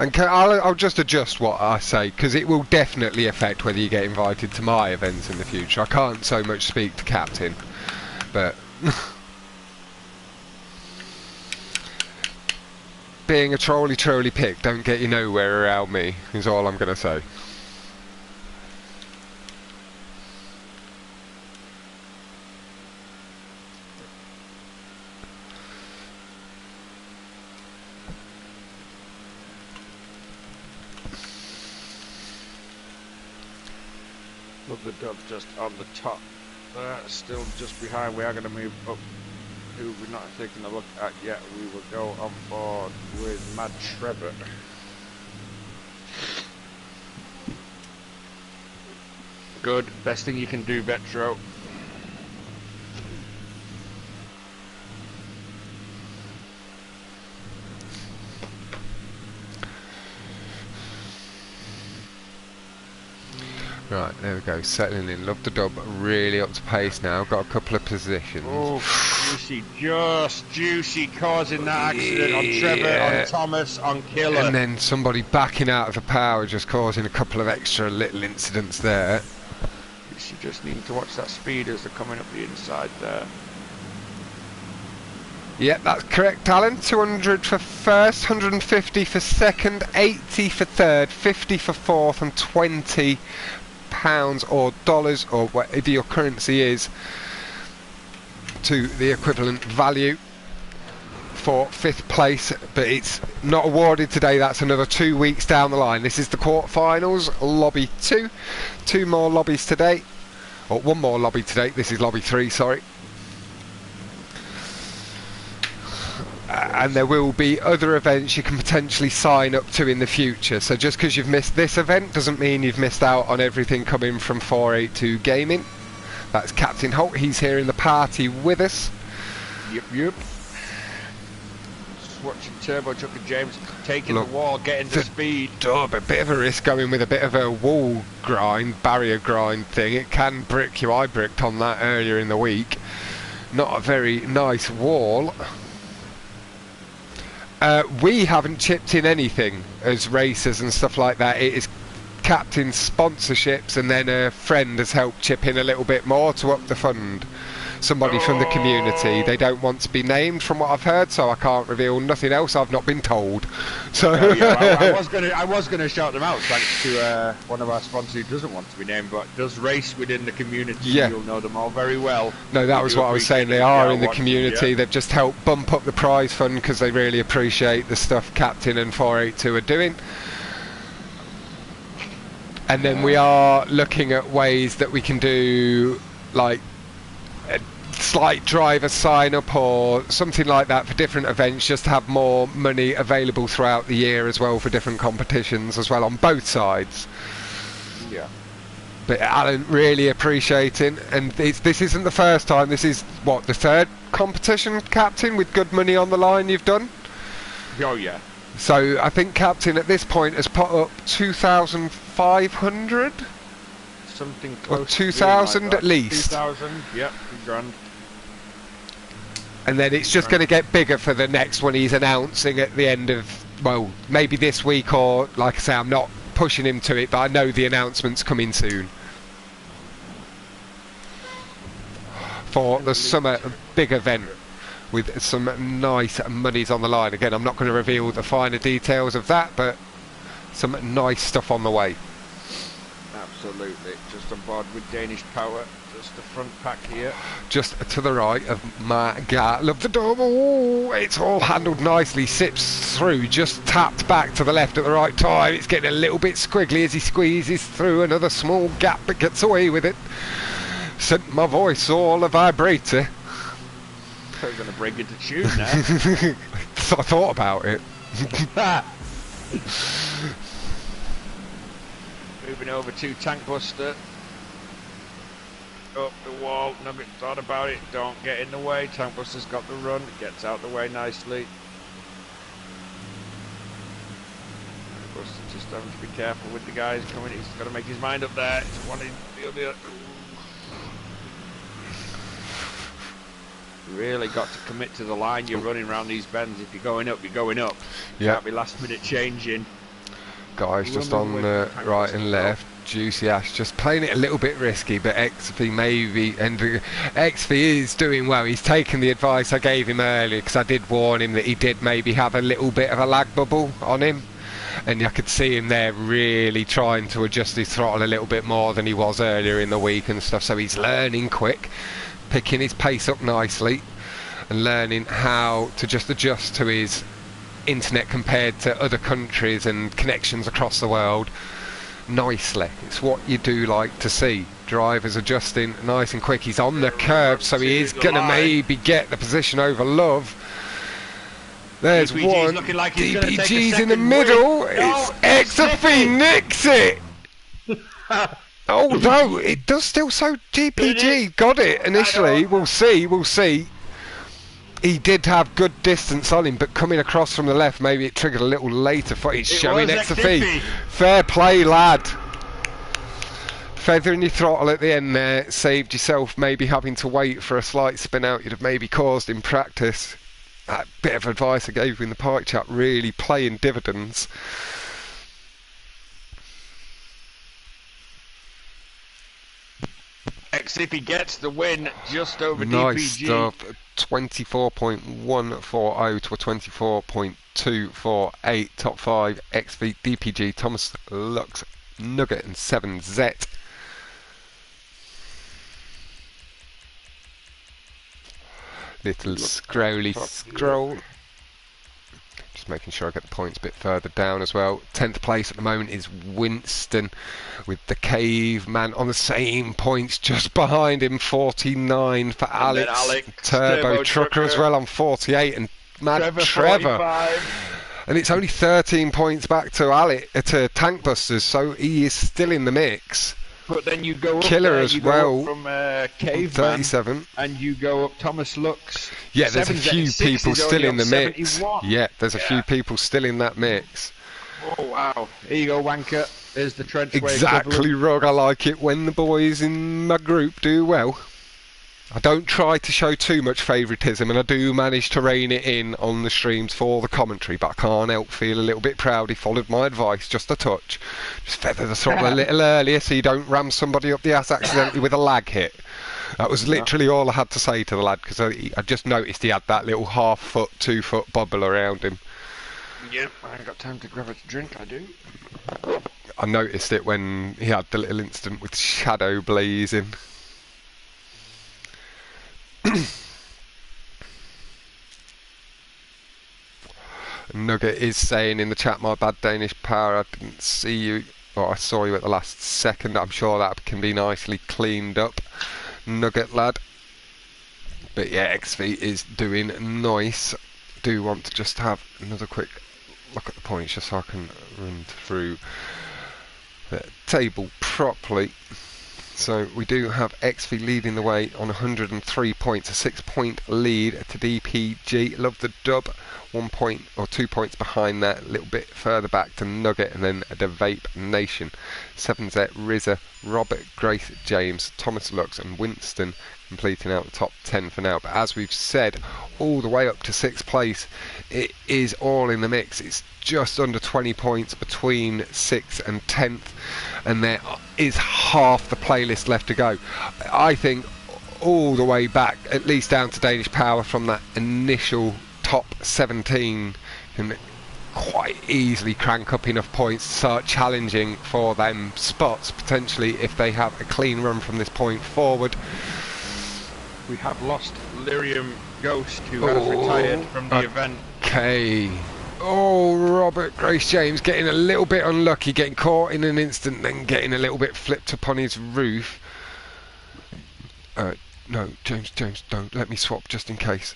And I'll just adjust what I say, because it will definitely affect whether you get invited to my events in the future. I can't so much speak to Captain, but being a trolley pick don't get you nowhere around me, is all I'm going to say. Love the Dub just on the top. Still just behind. We are going to move up. Who we're not taking a look at yet. We will go on board with Mad Trevor. Good. Best thing you can do, Vetro. Right, there we go, settling in. Love the Dub, really up to pace now. Got a couple of positions. Oh, juicy, just juicy, causing that accident on Trevor, on Thomas, on Killer. And then somebody backing out of the power, just causing a couple of extra little incidents there. You just need to watch that speed as they're coming up the inside there. Yep, that's correct, Alan. 200 for first, 150 for second, 80 for third, 50 for fourth, and 20 pounds or dollars, or whatever your currency is, to the equivalent value for fifth place. But it's not awarded today. That's another 2 weeks down the line. This is the quarterfinals, lobby 2. 2 more lobbies today, or 1 more lobby today. This is lobby 3, sorry. And there will be other events you can potentially sign up to in the future. So just because you've missed this event doesn't mean you've missed out on everything coming from 482 Gaming. That's Captain Holt. He's here in the party with us. Yep. Just watching Turbo Chuck and James taking the wall, getting the speed. A bit of a risk going with a bit of a wall grind, barrier grind thing. It can brick you. I bricked on that earlier in the week. Not a very nice wall. We haven't chipped in anything as racers and stuff like that. It is Captain's sponsorships, and then a friend has helped chip in a little bit more to up the fund. Somebody from the community. They don't want to be named from what I've heard, so I can't reveal nothing else. I've not been told. So I was gonna shout them out, thanks to one of our sponsors who doesn't want to be named but does race within the community. Yeah. You'll know them all very well. No, that was what I was saying. They are in the community. They've just helped bump up the prize fund because they really appreciate the stuff Captain and 482 are doing. And then we are looking at ways that we can do, like, a slight driver sign up or something like that for different events, just to have more money available throughout the year as well for different competitions as well on both sides. Yeah. But Alan, really appreciating, and this isn't the first time. This is what, the third competition, Captain, with good money on the line you've done? Oh yeah. So I think Captain at this point has put up 2,500? Something close or 2,000 like at least. 2,000, yep, grand. And then it's just going to get bigger for the next one he's announcing at the end of, well, maybe this week, or, like I say, I'm not pushing him to it, but I know the announcement's coming soon. For the summer big event with some nice monies on the line. Again, I'm not going to reveal the finer details of that, but some nice stuff on the way. Absolutely. Just on board with Danish Power. Just the front pack here. Just to the right of my guy. Love the dome. Oh, it's all handled nicely. Sips through. Just tapped back to the left at the right time. It's getting a little bit squiggly as he squeezes through another small gap, but gets away with it. Sent my voice all a vibrator. I was going to break into tune now. So I thought about it. Moving over to Tank Buster. Up the wall. Nugget thought about it. Don't get in the way. Tank Buster's got the run. Gets out the way nicely. Tank Buster just having to be careful with the guys coming. He's got to make his mind up there. He's wanting the other. You really got to commit to the line you're running around these bends. If you're going up, you're going up. Yeah. Can't be last minute changing. Guys just on the right and left. Juicy Ash just playing it a little bit risky, but XV maybe, and XV is doing well. He's taken the advice I gave him earlier, because I did warn him that he did maybe have a little bit of a lag bubble on him, and I could see him there really trying to adjust his throttle a little bit more than he was earlier in the week and stuff. So he's learning quick, picking his pace up nicely, and learning how to just adjust to his internet compared to other countries and connections across the world nicely. It's what you do like to see. Drivers adjusting nice and quick. He's on the curb, so he is going to maybe get the position over Love. There's DPG's one. looking like he's gonna take a DPG's in the second middle. win. It's XFE nicks it. Oh no, it does still. So GPG got it initially. We'll see. We'll see. He did have good distance on him, but coming across from the left, maybe it triggered a little later. It's showing XFE. Fair play, lad. Feathering your throttle at the end there saved yourself maybe having to wait for a slight spin out you'd have maybe caused in practice. That bit of advice I gave you in the park chat really playing dividends. XFE gets the win just over nice DPG. Stuff. 24.140 to a 24.248. Top 5 XV, DPG, Thomas Lux, Nugget and 7Z. Little scrolly scroll. Just making sure I get the points a bit further down as well. 10th place at the moment is Winston, with the Caveman on the same points just behind him. 49 for Alex. Turbo Trucker as well on 48, and Mad Trevor. And it's only 13 points back to Alex, to Tank Busters, so he is still in the mix. But then you go up Killer there, as you well, go up from Caveman, 37. and you go up Thomas Lux. Yeah, there's a few people still in the mix. 71. Yeah, there's a few people still in that mix. Oh wow! Here you go, Wanker. There's the trenchway. Exactly, Rog. I like it when the boys in my group do well. I don't try to show too much favouritism, and I do manage to rein it in on the streams for the commentary, but I can't help feel a little bit proud he followed my advice just a touch. Just feather the throttle a little earlier so you don't ram somebody up the ass accidentally with a lag hit. That was literally all I had to say to the lad, because I just noticed he had that little half-foot, 2-foot bubble around him. Yep, I ain't got time to grab a drink, I do. I noticed it when he had the little incident with Shadow blazing. Nugget is saying in the chat, my bad Danish power, I didn't see you, or I saw you at the last second. I'm sure that can be nicely cleaned up, Nugget lad. But yeah, XV is doing nice. Do want to just have another quick look at the points just so I can run through the table properly. So we do have XV leading the way on 103 points, a 6-point lead to DPG. Love the dub, 1 point or 2 points behind that, a little bit further back to Nugget, and then the Vape Nation. 7Z, Rizza, Robert, Grace, James, Thomas Lux and Winston completing out the top 10 for now. But as we've said, all the way up to 6th place, it is all in the mix. It's just under 20 points between 6th and 10th, and there is half the playlist left to go. I think all the way back, at least down to Danish Power, from that initial top 17 can quite easily crank up enough points to start challenging for them spots, potentially, if they have a clean run from this point forward. We have lost Lyrium Ghost, who has retired from the event. Okay. Oh, Robert Grace James getting a little bit unlucky, getting caught in an instant, then getting a little bit flipped upon his roof. No, James, don't let me swap just in case.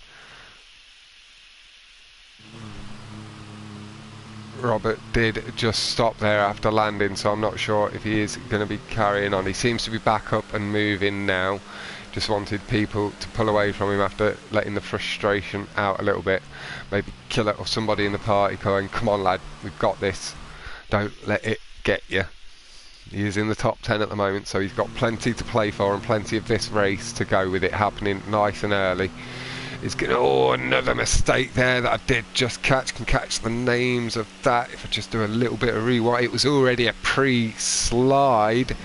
Robert did just stop there after landing, so I'm not sure if he is going to be carrying on. He seems to be back up and moving now. Just wanted people to pull away from him after letting the frustration out a little bit. Maybe Killer or somebody in the party going, come on lad, we've got this. Don't let it get you. He is in the top 10 at the moment, so he's got plenty to play for and plenty of this race to go with it happening nice and early. He's going to, oh, another mistake there that I did just catch. Can catch the names of that if I just do a little bit of rewind. It was already a pre-slide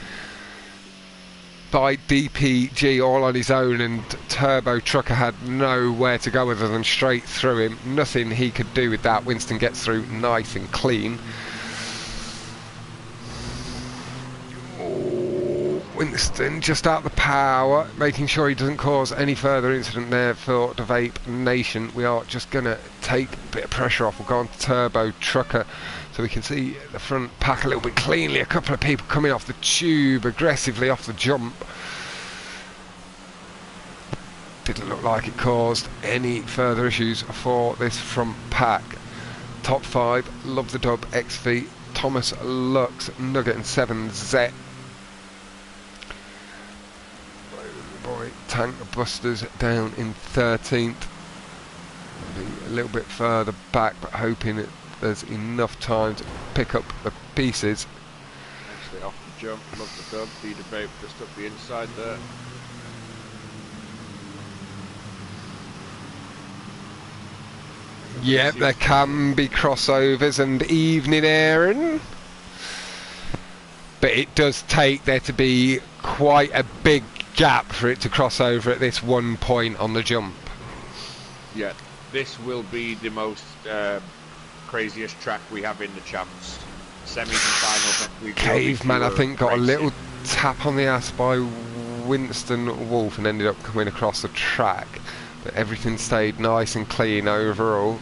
by DPG all on his own, and Turbo Trucker had nowhere to go other than straight through him. Nothing he could do with that. Winston gets through nice and clean. Winston just out the power, making sure he doesn't cause any further incident there for the Vape Nation. We are just going to take a bit of pressure off. We'll go on to Turbo Trucker so we can see the front pack a little bit cleanly. A couple of people coming off the tube aggressively off the jump. Didn't look like it caused any further issues for this front pack. Top 5, Love the Dub, XV, Thomas Lux, Nugget and 7Z. Boy, Tank Busters down in 13th. Be a little bit further back, but hoping that there's enough time to pick up the pieces. Actually off the jump, Love the Dub, Feed a Vape just up the inside there. Yep, there can be crossovers and evening airing, but it does take there to be quite a big gap for it to cross over at this one point on the jump. Yeah, this will be the most craziest track we have in the champs. Semis and finals. Caveman, I think, got a little tap on the ass by Winston Wolf and ended up coming across the track, but everything stayed nice and clean overall.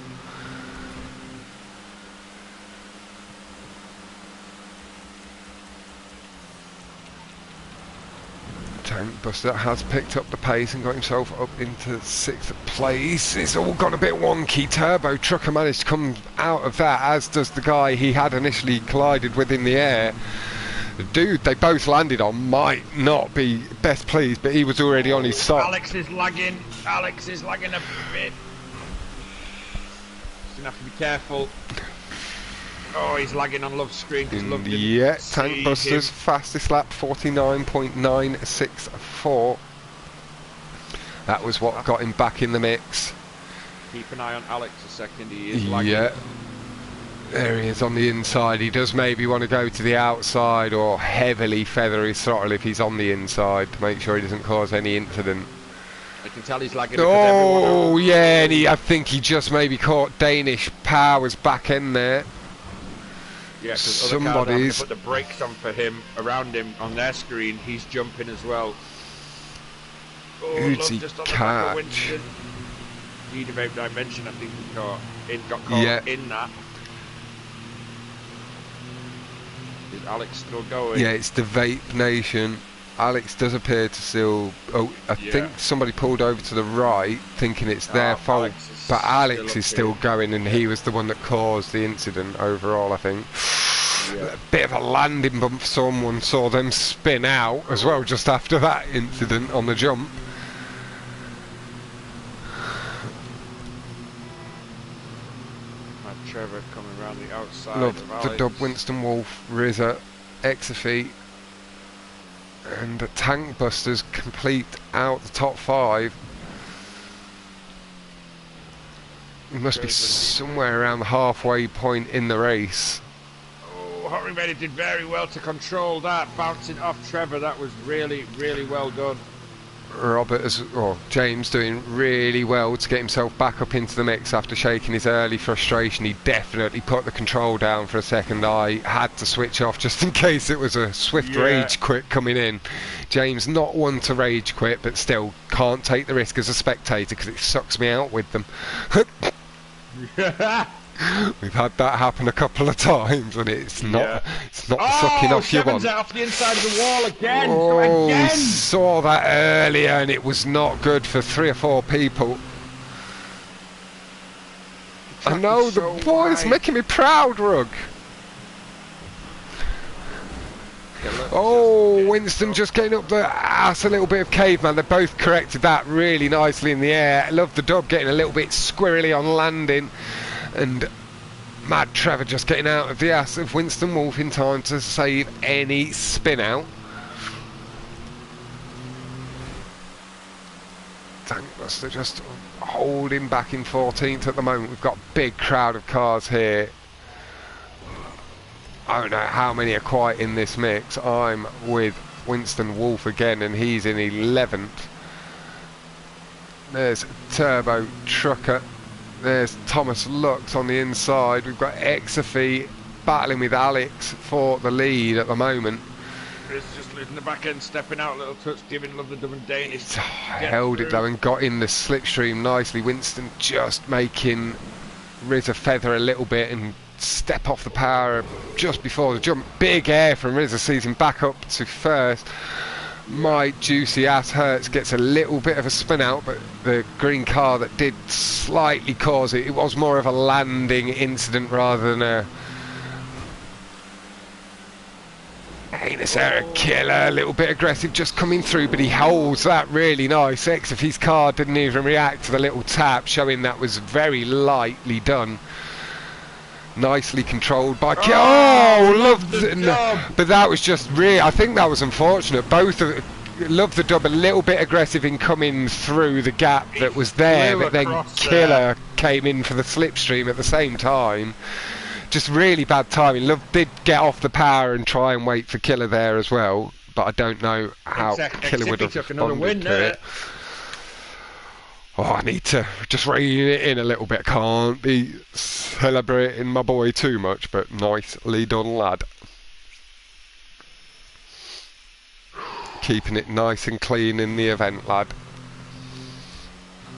Tank Buster has picked up the pace and got himself up into 6th place. It's all gone a bit wonky. Turbo Trucker managed to come out of that, as does the guy he had initially collided with in the air. The dude they both landed on might not be best pleased, but he was already on his side. Alex is lagging a bit. Just gonna have to be careful. Oh, he's lagging on Love's screen because Love didn't see Tank Buster's him. fastest lap, 49.964. That was what got him back in the mix. Keep an eye on Alex a second, he is lagging. Yeah, there he is on the inside. He does maybe want to go to the outside or heavily feather his throttle if he's on the inside to make sure he doesn't cause any incident. I can tell he's lagging. Oh yeah, and I think he just maybe caught Danish Power's back in there. Yeah, because somebody's put the brakes on for him, around him on their screen. He's jumping as well. Oh, who's he catch? Need a Vape Dimension, I think he got caught in that. Is Alex still going? Yeah, it's the Vape Nation. Alex does appear to still... Oh, I think somebody pulled over to the right thinking it's their fault, but Alex is still going, and he was the one that caused the incident overall, I think. A bit of a landing bump. Someone saw them spin out as well just after that incident on the jump. Trevor coming around the outside. Love the Dub, Winston Wolf, Rizza, Exafeet, and the Tank Busters complete out the top 5. We must be somewhere around the halfway point in the race. Oh, Hotring did very well to control that, bouncing off Trevor. That was really, really well done. James doing really well to get himself back up into the mix after shaking his early frustration. He definitely put the control down for a second. I had to switch off just in case it was a swift rage quit coming in. James not one to rage quit, but still can't take the risk as a spectator because it sucks me out with them. We've had that happen a couple of times, and it's not the sucking off you want. Seven's out off the inside of the wall again. Oh, we Again. saw that earlier, and it was not good for 3 or 4 people. I know, the boys making me proud, Rug. Oh, Winston just getting up the ass, a little bit of caveman. They both corrected that really nicely in the air. I love the dub getting a little bit squirrely on landing. And Mad Trevor just getting out of the ass of Winston Wolf in time to save any spin out. Tankbuster just holding back in 14th at the moment. We've got a big crowd of cars here. I don't know how many are quite in this mix. I'm with Winston Wolf again, and he's in 11th. There's Turbo Trucker. There's Thomas Lux on the inside. We've got Exafy battling with Alex for the lead at the moment. Chris just losing the back end, stepping out a little touch, giving Love the Dub and Danish. Held it though and got in the slipstream nicely. Winston just making Rizza feather a little bit and step off the power just before the jump. Big air from Rizza, sees him back up to first. My juicy ass hurts, gets a little bit of a spin out, but the green car that did slightly cause it, it was more of a landing incident rather than a heinous error killer. A little bit aggressive just coming through, but he holds that really nice. If his car didn't even react to the little tap, showing that was very lightly done. Nicely controlled by love the but that was just really, I think that was unfortunate. Both of Love the Dub a little bit aggressive in coming through the gap that was there, but then Killer came in for the slipstream at the same time. Just really bad timing. Love did get off the power and try and wait for Killer there as well, but I don't know how Killer would have responded to it. Oh, I need to just rein it in a little bit. Can't be celebrating my boy too much, but nicely done, lad. Keeping it nice and clean in the event, lad.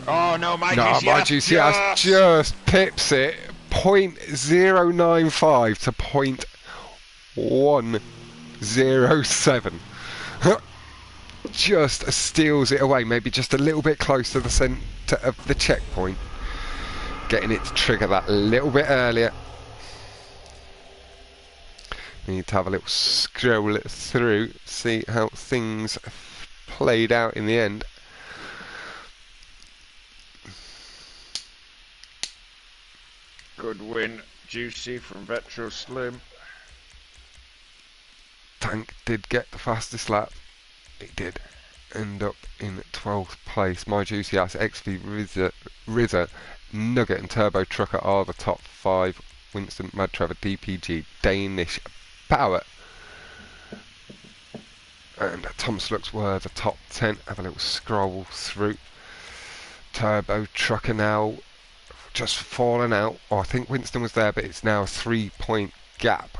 Oh no, my juicy ass just pips it. 0.095 to 0.107. Just steals it away, maybe just a little bit close to the centre of the checkpoint, getting it to trigger that a little bit earlier. Need to have a little scroll through, see how things played out in the end. Good win, Juicy from Vetro Slim. Tank did get the fastest lap. It did end up in 12th place. My juicy ass, XV, Rizza, Nugget and Turbo Trucker are the top 5. Winston, Mad Trevor, DPG, Danish Power and Thomas Lux were the top 10. Have a little scroll through. Turbo Trucker now just fallen out. Oh, I think Winston was there, but it's now a 3-point gap.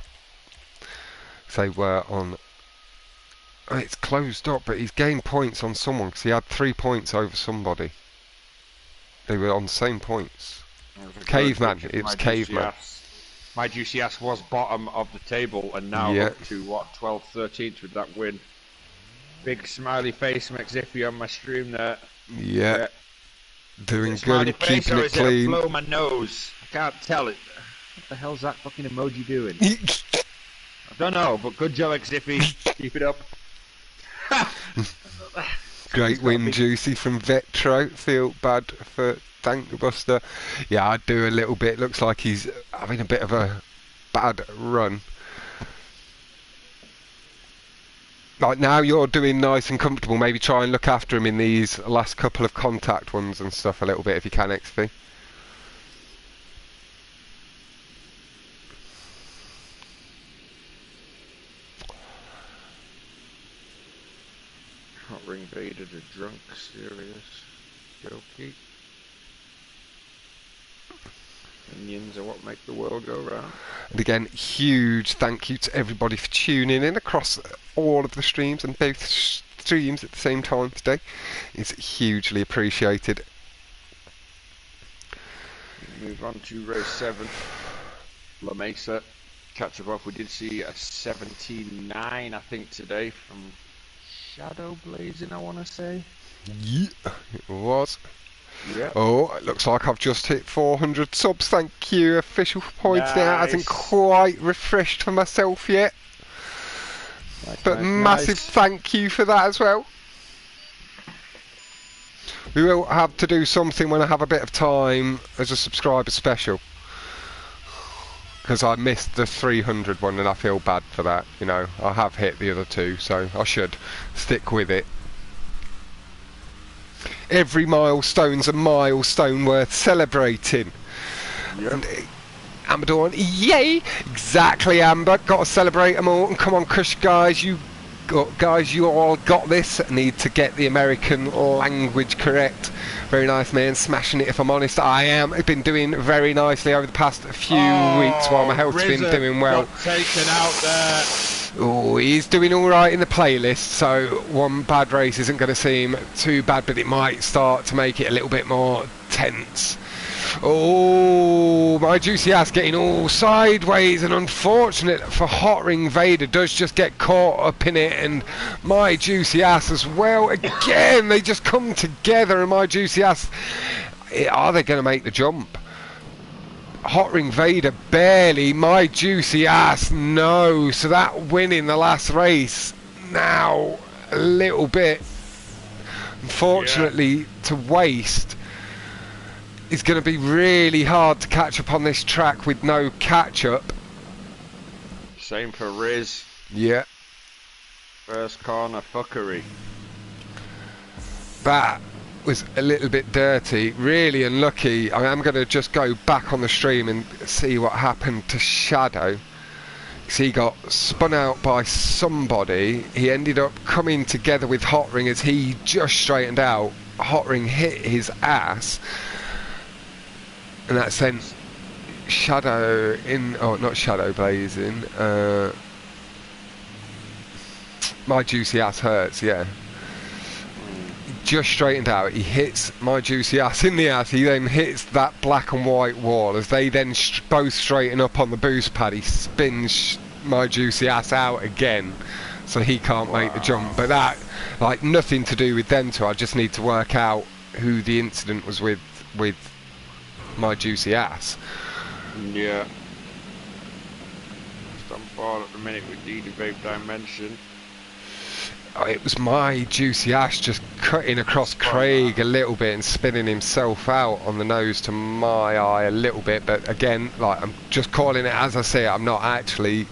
They were on. It's closed up, but he's gained points on someone because he had 3 points over somebody. They were on the same points. Caveman, it was Caveman. My juicy ass was bottom of the table and now up to what, 12th, 13th with that win. Big smiley face from Xiffy on my stream there. Yeah. Doing good and keeping it clean. Blow my nose. I can't tell it. What the hell's that fucking emoji doing? I don't know, but good job, Xiffy. Keep it up. Great win, Juicy from Vetro. Feel bad for Tankbuster. Yeah, I do a little bit. Looks like he's having a bit of a bad run. Like now you're doing nice and comfortable. Maybe try and look after him in these last couple of contact ones and stuff a little bit if you can, XP. Hotring baited a drunk, serious, jokey. Minions are what make the world go round. And again, huge thank you to everybody for tuning in across all of the streams and both streams at the same time today. It's hugely appreciated. Move on to race 7. La Mesa. Catch up off. We did see a 79, I think, today from Shadow Blazing, I want to say. Yeah, it was. Yeah. Oh, it looks like I've just hit 400 subs. Thank you. Official pointing out hasn't Nice. quite refreshed for myself yet. But massive thank you for that as well. We will have to do something when I have a bit of time as a subscriber special. Because I missed the 300 one and I feel bad for that. You know, I have hit the other 2, so I should stick with it. Every milestone's a milestone worth celebrating. Yep. And Amber Dawn, yay! Exactly, Amber. Got to celebrate them all. And come on, Kush guys, you all got this. Need to get the American language correct. Very nice, man. Smashing it, if I'm honest. I am. I've been doing very nicely over the past few weeks while my health's been doing well. Got taken out there. Oh, he's doing all right in the playlist, so one bad race isn't going to seem too bad, but it might start to make it a little bit more tense. Oh, my juicy ass getting all sideways, and unfortunate for Hotring, Vader does just get caught up in it, and my juicy ass as well. Again, they just come together, and my juicy ass, are they going to make the jump? Hotring Vader barely, my juicy ass no. So that win in the last race now a little bit unfortunately to waste. It's going to be really hard to catch up on this track with no catch up. Same for Riz. Yeah. First corner fuckery. That was a little bit dirty, really unlucky. I am going to just go back on the stream and see what happened to Shadow. So he got spun out by somebody. He ended up coming together with Hotring as he just straightened out. Hotring hit his ass, and that sent Shadow in, oh, not Shadow Blazing, my juicy ass hurts, yeah. Just straightened out, he hits my juicy ass in the ass, he then hits that black and white wall. As they then both straighten up on the boost pad, he spins my juicy ass out again, so he can't make the jump. But that, like, nothing to do with them two. I just need to work out who the incident was with my juicy ass. Yeah. Just on board at the minute with DD Dimension. Oh, it was my juicy ass just cutting across Craig a little bit and spinning himself out on the nose to my eye a little bit, but again, like, I'm just calling it as I see it. I'm not actually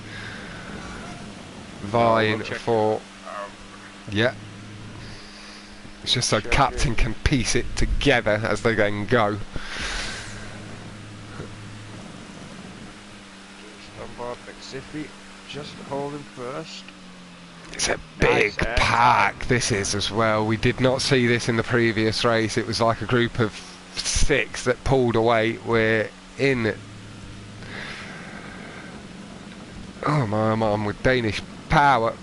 vying for. Yeah. It's just so Captain can piece it together as they then go. Just on board Mexifi, just holding first. It's a big pack, this is, as well. We did not see this in the previous race. It was like a group of 6 that pulled away. We're in... Oh my, I'm with Danish Power.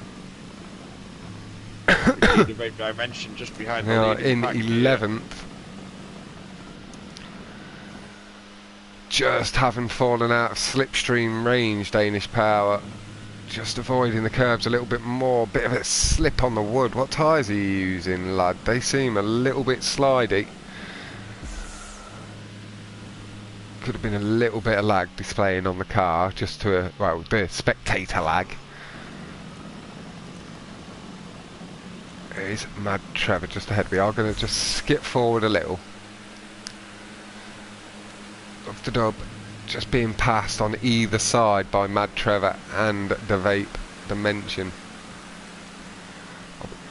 The Dimension just behind the in pack 11th. Just having fallen out of slipstream range, Danish Power. Just avoiding the curbs a little bit more. Bit of a slip on the wood. What tyres are you using, lad? They seem a little bit slidey. Could have been a little bit of lag displaying on the car, just to, well, the spectator lag. There's Mad Trevor just ahead. We are going to just skip forward a little. Off the dub. Just being passed on either side by Mad Trevor and the Vape Dimension.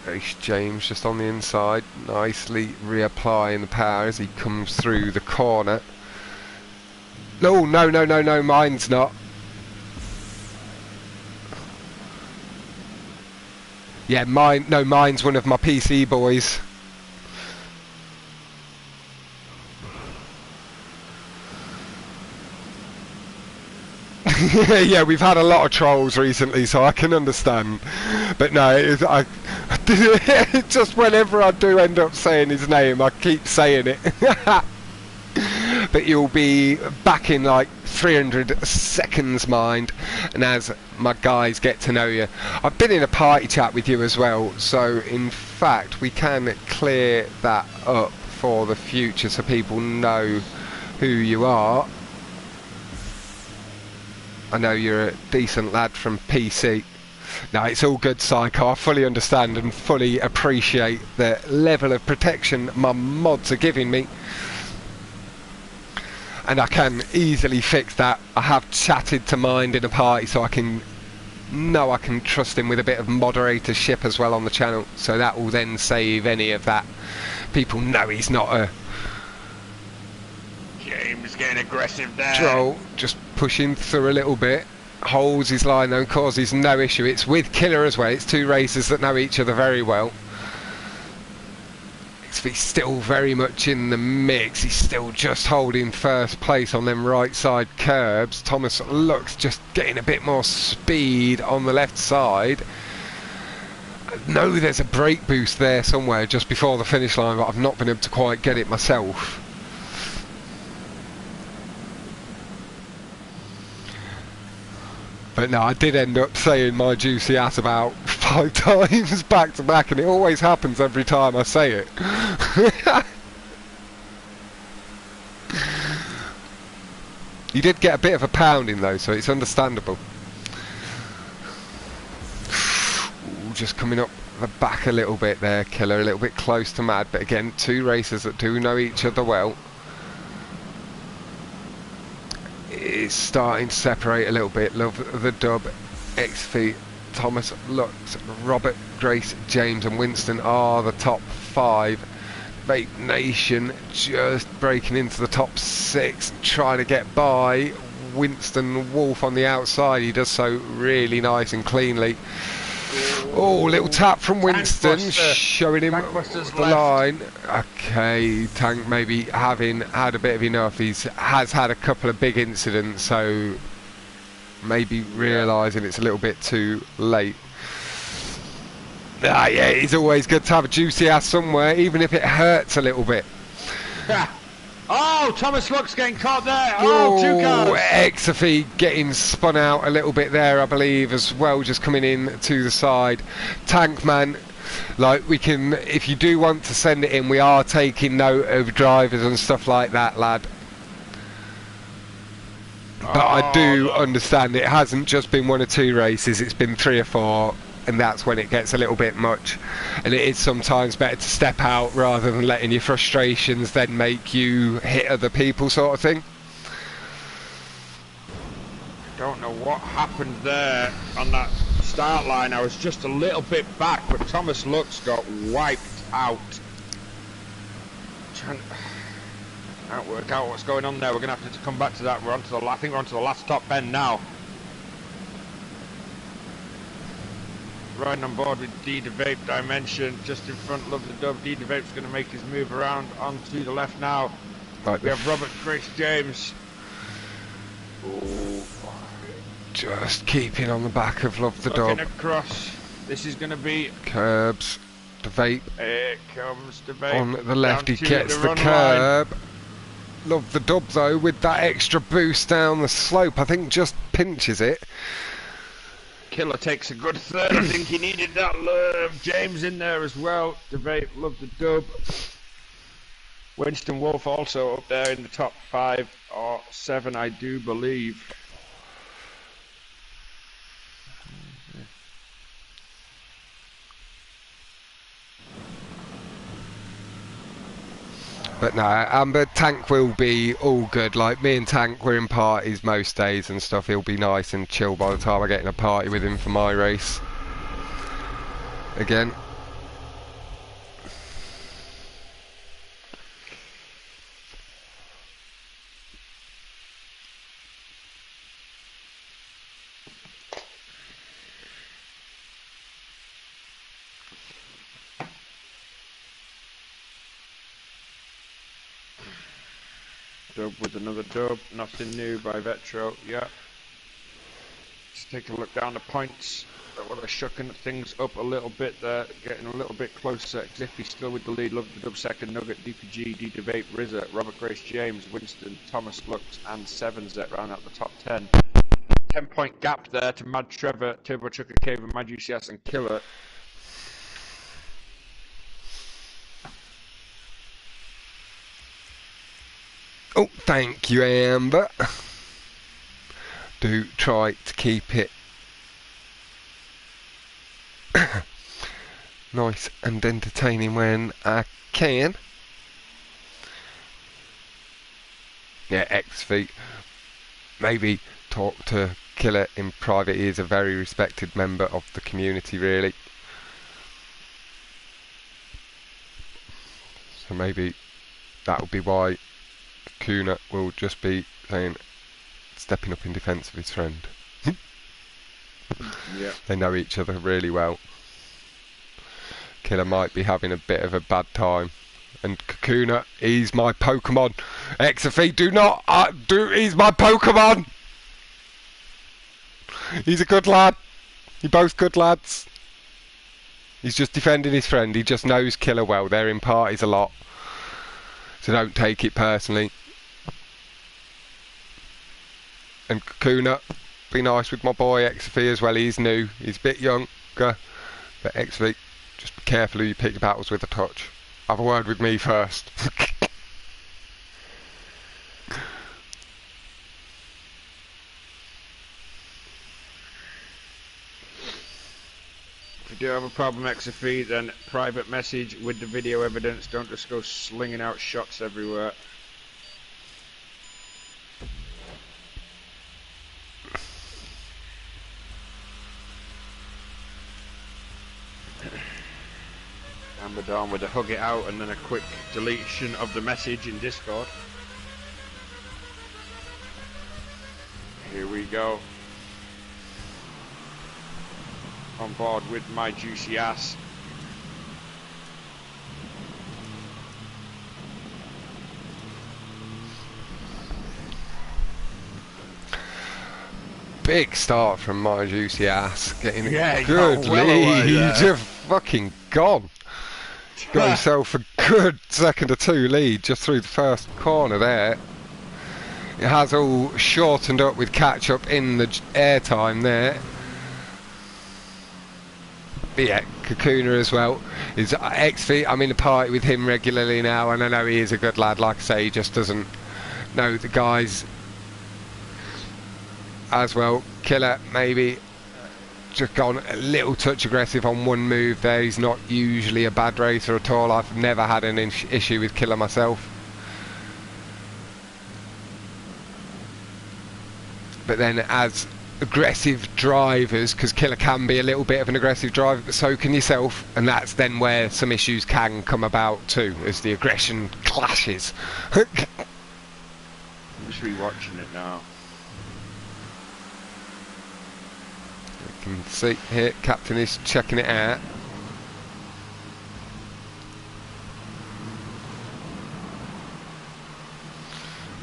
Ace James just on the inside, nicely reapplying the power as he comes through the corner. No, mine's not. Yeah, mine's one of my PC boys. Yeah, we've had a lot of trolls recently, so I can understand. But no, just whenever I do end up saying his name, I keep saying it. But but you'll be back in like 300 seconds, mind. And as my guys get to know you, I've been in a party chat with you as well, so in fact we can clear that up for the future so people know who you are. I know you're a decent lad from PC. No, it's all good, Psycho. I fully understand and fully appreciate the level of protection my mods are giving me. And I can easily fix that. I have chatted to Mind in a party, so I can trust him with a bit of moderatorship as well on the channel. So that will then save any of that. People know he's not a... James getting aggressive there. Troll, just pushing through a little bit. Holds his line though, causes no issue. It's with Killer as well. It's two racers that know each other very well. He's still very much in the mix. He's still just holding first place on them right side curbs. Thomas looks just getting a bit more speed on the left side. I know there's a brake boost there somewhere just before the finish line, but I've not been able to quite get it myself. But no, I did end up saying my juicy ass about 5 times back to back, and it always happens every time I say it. You did get a bit of a pounding though, so it's understandable. Ooh, just coming up the back a little bit there, Killer, a little bit close to Mad, but again, two racers that do know each other well. It's starting to separate a little bit. Love the dub. XV, Thomas, Lux, Robert, Grace, James and Winston are the top 5. Vape Nation just breaking into the top 6, trying to get by. Winston Wolf on the outside, he does so really nice and cleanly. Oh, little tap from Winston, showing him the line. Okay, Tank maybe having had a bit of enough. Has had a couple of big incidents, so maybe realising it's a little bit too late. Ah, yeah, it's always good to have a juicy ass somewhere, even if it hurts a little bit. Oh, Thomas Lux getting caught there. Oh, 2 cars. Exafy getting spun out a little bit there, I believe, as well, just coming in to the side. Tank man, like, we can, if you do want to send it in, we are taking note of drivers and stuff like that, lad. But I do understand it hasn't just been 1 or 2 races, it's been 3 or 4. And that's when it gets a little bit much, and it is sometimes better to step out rather than letting your frustrations then make you hit other people, sort of thing. Don't know what happened there on that start line. I was just a little bit back, but Thomas Lux got wiped out. Can't work out what's going on there. We're gonna have to come back to that. I think we're onto the last top bend now. Riding on board with D the Vape Dimension, just in front, Love the Dub. D the Vape's going to make his move around onto the left now. Right, we have Robert, Grace, James. Ooh. Just keeping on the back of Love the Dub. Across. This is going to be curbs. The Vape. Here comes the Vape. On the left, he gets the curb. Love the Dub though, with that extra boost down the slope. I think just pinches it. Killer takes a good third. I think he needed that love. James in there as well. Debate, Love the Dub. Winston Wolf also up there in the top 5 or 7, I do believe. But no, Amber, Tank will be all good. Like, me and Tank, we're in parties most days and stuff. He'll be nice and chill by the time I get in a party with him for my race. Again. Dub with another dub, nothing new by Vetro, yeah. take a look down the points. Well, they're shucking things up a little bit there, getting a little bit closer. Ziffy still with the lead, Love the Dub second, Nugget, DPG, D-Debate, Rizza, Robert Grace James, Winston, Thomas Lux, and 7Z round out the top 10. 10-point gap there to Mad Trevor, Turbo Trucker Cave, and Mad UCS and Killer. Oh, thank you, Amber. Do try to keep it nice and entertaining when I can. Yeah, XV. Maybe talk to Killer in private. He is a very respected member of the community, really. So maybe that will be why Kuna will just be saying, stepping up in defence of his friend. Yeah. They know each other really well. Killer might be having a bit of a bad time. And Kakuna, he's my Pokemon. Exafeet, do not he's my Pokemon! He's a good lad. You're both good lads. He's just defending his friend. He just knows Killer well. They're in parties a lot. So don't take it personally. And Kakuna, be nice with my boy XV as well. He's new. He's a bit younger. But XV, just be careful who you pick your battles with a touch. Have a word with me first. If you do have a problem, XFE, then private message with the video evidence. Don't just go slinging out shots everywhere. Amber Dawn with a hug it out and then a quick deletion of the message in Discord. Here we go. On board with my juicy ass. Big start from my juicy ass. Getting Yeah, a good lead. You've fucking gone. Got himself a good second or two lead just through the first corner there. It has all shortened up with catch up in the air time there. But yeah, Kakuna as well is XV. I'm in a party with him regularly now, and I know he is a good lad. Like I say, he just doesn't know the guys as well. Killer maybe just gone a little touch aggressive on one move there. He's not usually a bad racer at all. I've never had an issue with Killer myself. But then as aggressive drivers, because Killer can be a little bit of an aggressive driver, but so can yourself, and that's then where some issues can come about too, as the aggression clashes. I'm just rewatching it now. You can see here, Captain is checking it out.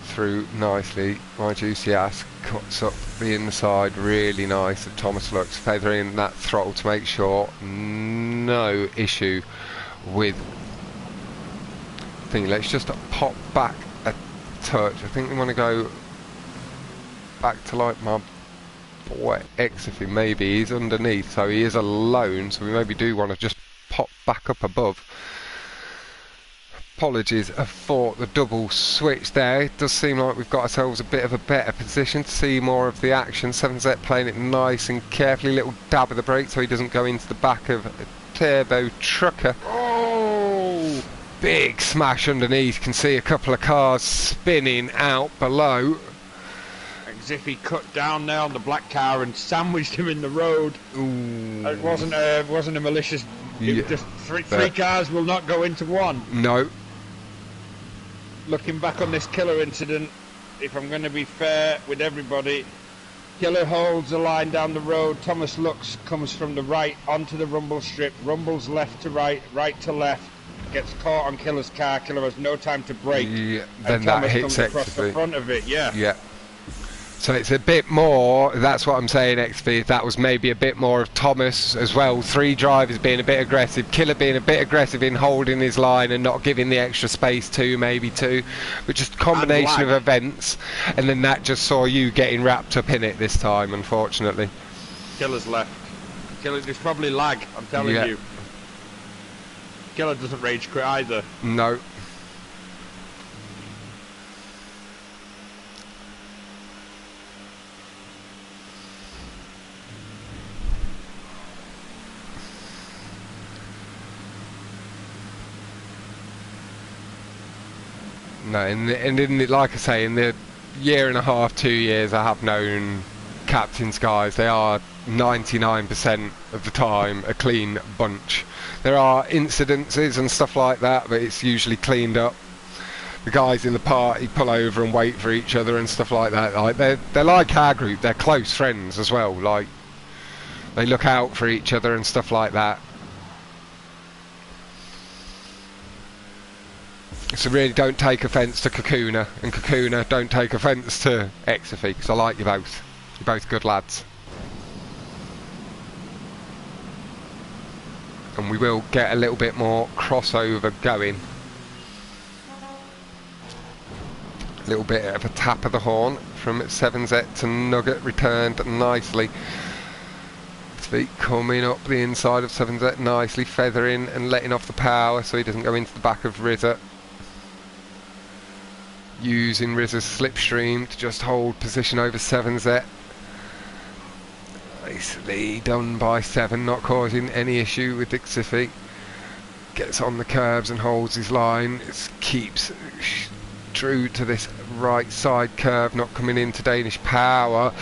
Through nicely, my juicy ass cuts up the inside really nice of Thomas Lux, feathering that throttle to make sure no issue with thing. Let's just pop back a touch. I think we want to go back to like my boy Exify. Maybe he's underneath, so he is alone, so we maybe do want to just pop back up above. Apologies for the double switch there. It does seem like we've got ourselves a bit of a better position to see more of the action. 7Z playing it nice and carefully, little dab of the brake so he doesn't go into the back of a turbo trucker. Oh! Big smash underneath. Can see a couple of cars spinning out below. Ziffy cut down there on the black car and sandwiched him in the road. Ooh. It wasn't a malicious. It was just three cars will not go into one. No. Looking back on this Killer incident, if I'm going to be fair with everybody, Killer holds the line down the road. Thomas Lux comes from the right onto the rumble strip. Rumbles left to right, right to left. Gets caught on Killer's car. Killer has no time to brake. Yeah, and then Thomas that hits comes across the exit. front of it. Yeah. Yeah. So it's a bit more, that's what I'm saying, XV, that was maybe a bit more of Thomas as well. 3 drivers being a bit aggressive, Killer being a bit aggressive in holding his line and not giving the extra space to maybe two, but just a combination of events, and then that just saw you getting wrapped up in it this time, unfortunately. Killer's left. Killer, there's probably lag, I'm telling you. Killer doesn't rage quit either. No. No, and like I say, in the year and a half, 2 years I have known captains guys, they are 99% of the time a clean bunch. There are incidences and stuff like that, but it's usually cleaned up. The guys in the party pull over and wait for each other and stuff like that. Like they're like our group, they're close friends as well. Like they look out for each other and stuff like that. So really don't take offence to Kakuna, and Kakuna don't take offence to Exafy, because I like you both. You're both good lads. And we will get a little bit more crossover going. A little bit of a tap of the horn from 7Z to Nugget, returned nicely. Feet coming up the inside of 7Z nicely, feathering and letting off the power so he doesn't go into the back of Rizza. Using Rizza's slipstream to just hold position over 7Z. Nicely done by 7, not causing any issue with Dixify. Gets on the curbs and holds his line. It keeps true to this right side curve, not coming into Danish Power.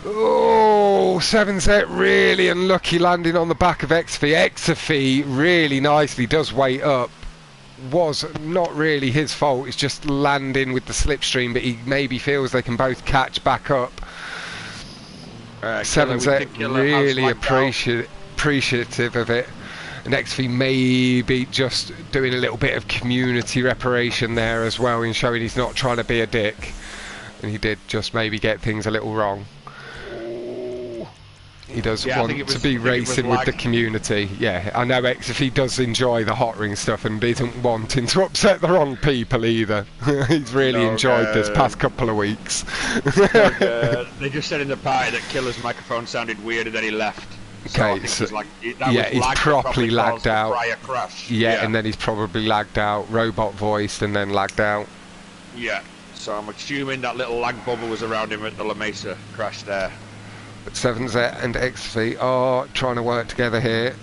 Oh, 7Z really unlucky landing on the back of Exafy. Exafy really nicely does weight up. Was not really his fault, it's just landing with the slipstream, but he maybe feels they can both catch back up. 7Z really appreciative of it, and XV maybe just doing a little bit of community reparation there as well, in showing he's not trying to be a dick, and he did just maybe get things a little wrong. He does want to be racing with the community. Yeah, I know XFE does enjoy the Hotring stuff and isn't wanting to upset the wrong people either. He's really enjoyed this past couple of weeks. They just said in the party that Killer's microphone sounded weird and then he left. Okay, so he's properly lagged out. Yeah, and then he's probably lagged out, robot voiced and then lagged out. Yeah, so I'm assuming that little lag bubble was around him at the La Mesa crash there. 7Z and XV are trying to work together here.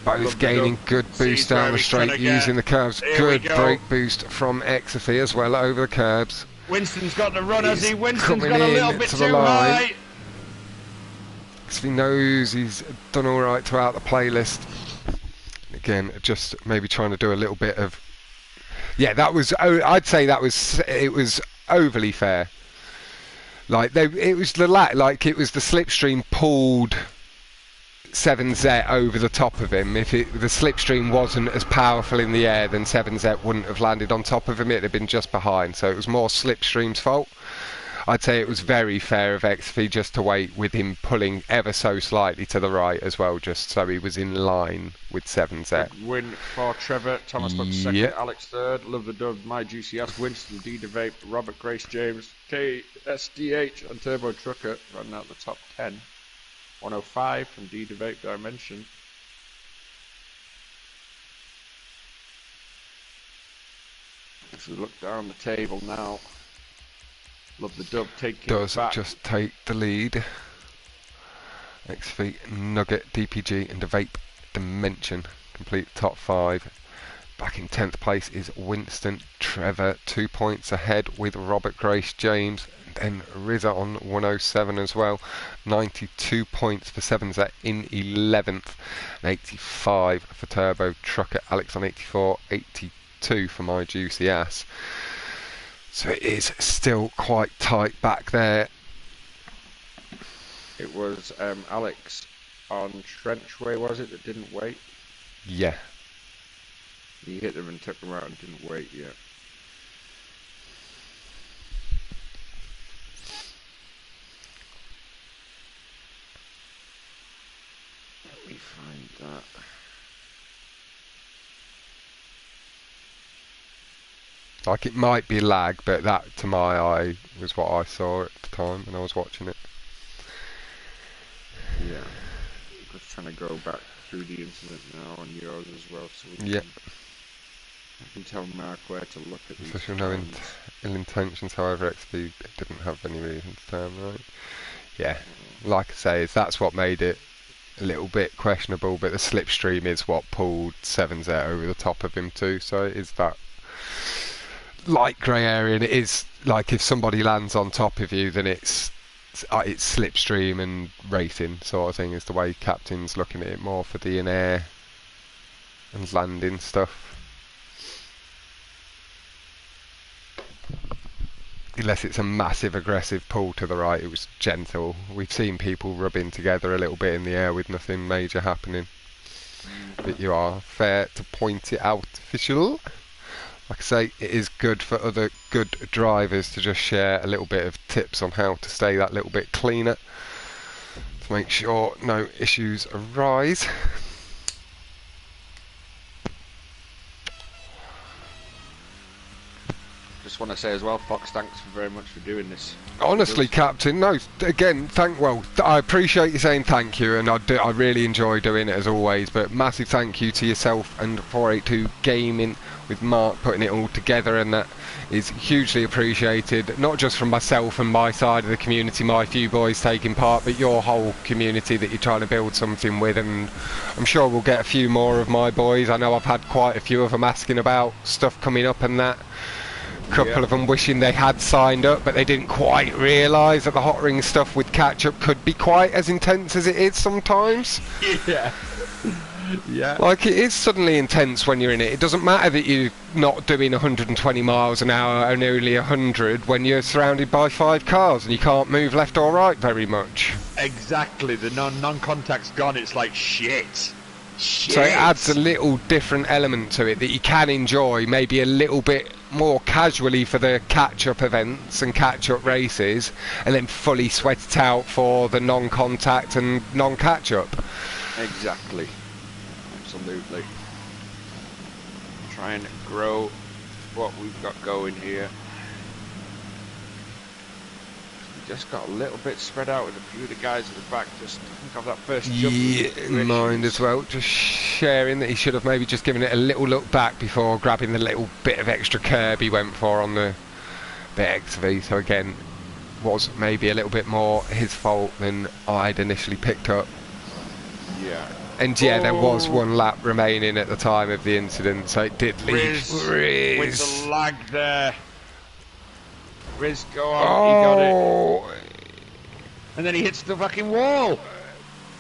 Both gaining good boost down the straight, using the curves. Good brake boost from XV as well over the curbs. Winston's got the run, has he? Winston's got a little bit too high. XV knows he's done alright throughout the playlist. Again, just maybe trying to do a little bit of... Yeah, that was... I'd say that was... It was overly fair. Like it was the slipstream pulled 7Z over the top of him. If the slipstream wasn't as powerful in the air, then 7Z wouldn't have landed on top of him. It'd have been just behind. So it was more slipstream's fault. I'd say it was very fair of XV just to wait with him pulling ever so slightly to the right as well, just so he was in line with 7Z. Good win for Trevor. Thomas got second. Alex third. Love the dub. My GCS. Winston, D. DeVape, Robert Grace James, KSDH, and Turbo Trucker running out the top 10. 105 from D. DeVape that I mentioned. If we look down the table now. Love the dub taking it back. Just take the lead. XV, Nugget, DPG and DeVape Dimension complete the top 5. Back in 10th place is Winston. Trevor 2 points ahead with Robert Grace James, and then Rizza on 107 as well. 92 points for 7Z in 11th, and 85 for Turbo Trucker. Alex on 84, 82 for My Juicy Ass. So it is still quite tight back there. It was Alex on Trenchway, was it, that didn't wait? Yeah. He hit them and took them out and didn't wait yet. find that. Like, it might be lag, but that, to my eye, was what I saw at the time when I was watching it. Yeah. Just trying to go back through the incident now on yours as well, so we Yeah. I can tell Mark where to look at these Especially no times. ill intentions, however, XP didn't have any reason to turn right. Yeah, like I say, that's what made it a little bit questionable, but the slipstream is what pulled 7Z over the top of him too, so it is that light grey area, and it is like if somebody lands on top of you, then it's slipstream and racing sort of thing is the way Captain's looking at it, more for the in-air and landing stuff. Unless it's a massive aggressive pull to the right, it was gentle. We've seen people rubbing together a little bit in the air with nothing major happening. But you are fair to point it out, official. Like I say, it is good for other good drivers to just share a little bit of tips on how to stay that little bit cleaner, to make sure no issues arise. Just want to say as well, Fox, thanks very much for doing this. Honestly, Captain, no, again, I appreciate you saying thank you, and I really enjoy doing it as always, but massive thank you to yourself and 482 Gaming with Mark putting it all together, and that is hugely appreciated, not just from myself and my side of the community, my few boys taking part, but your whole community that you're trying to build something with, and I'm sure we'll get a few more of my boys. I know I've had quite a few of them asking about stuff coming up and that. Couple of them wishing they had signed up, but they didn't quite realise that the Hotring stuff with catch-up could be quite as intense as it is sometimes. Yeah. Yeah. Like, it is suddenly intense when you're in it. It doesn't matter that you're not doing 120 miles an hour and only 100 when you're surrounded by 5 cars and you can't move left or right very much. Exactly. The non-contact's gone. It's like shit. So it adds a little different element to it that you can enjoy maybe a little bit more casually for the catch-up events and catch-up races, and then fully sweat it out for the non-contact and non-catch-up. Exactly. Absolutely. Trying to grow what we've got going here. We just got a little bit spread out with a few of the guys at the back. Just think of that first jump. Yeah, in mind as well. Just sharing that he should have maybe just given it a little look back before grabbing the little bit of extra curb he went for on the XV. So again, was maybe a little bit more his fault than I'd initially picked up. Yeah. And yeah, there was one lap remaining at the time of the incident, so it did leave. Riz. With the lag there. Riz, go on, he got it. And then he hits the fucking wall.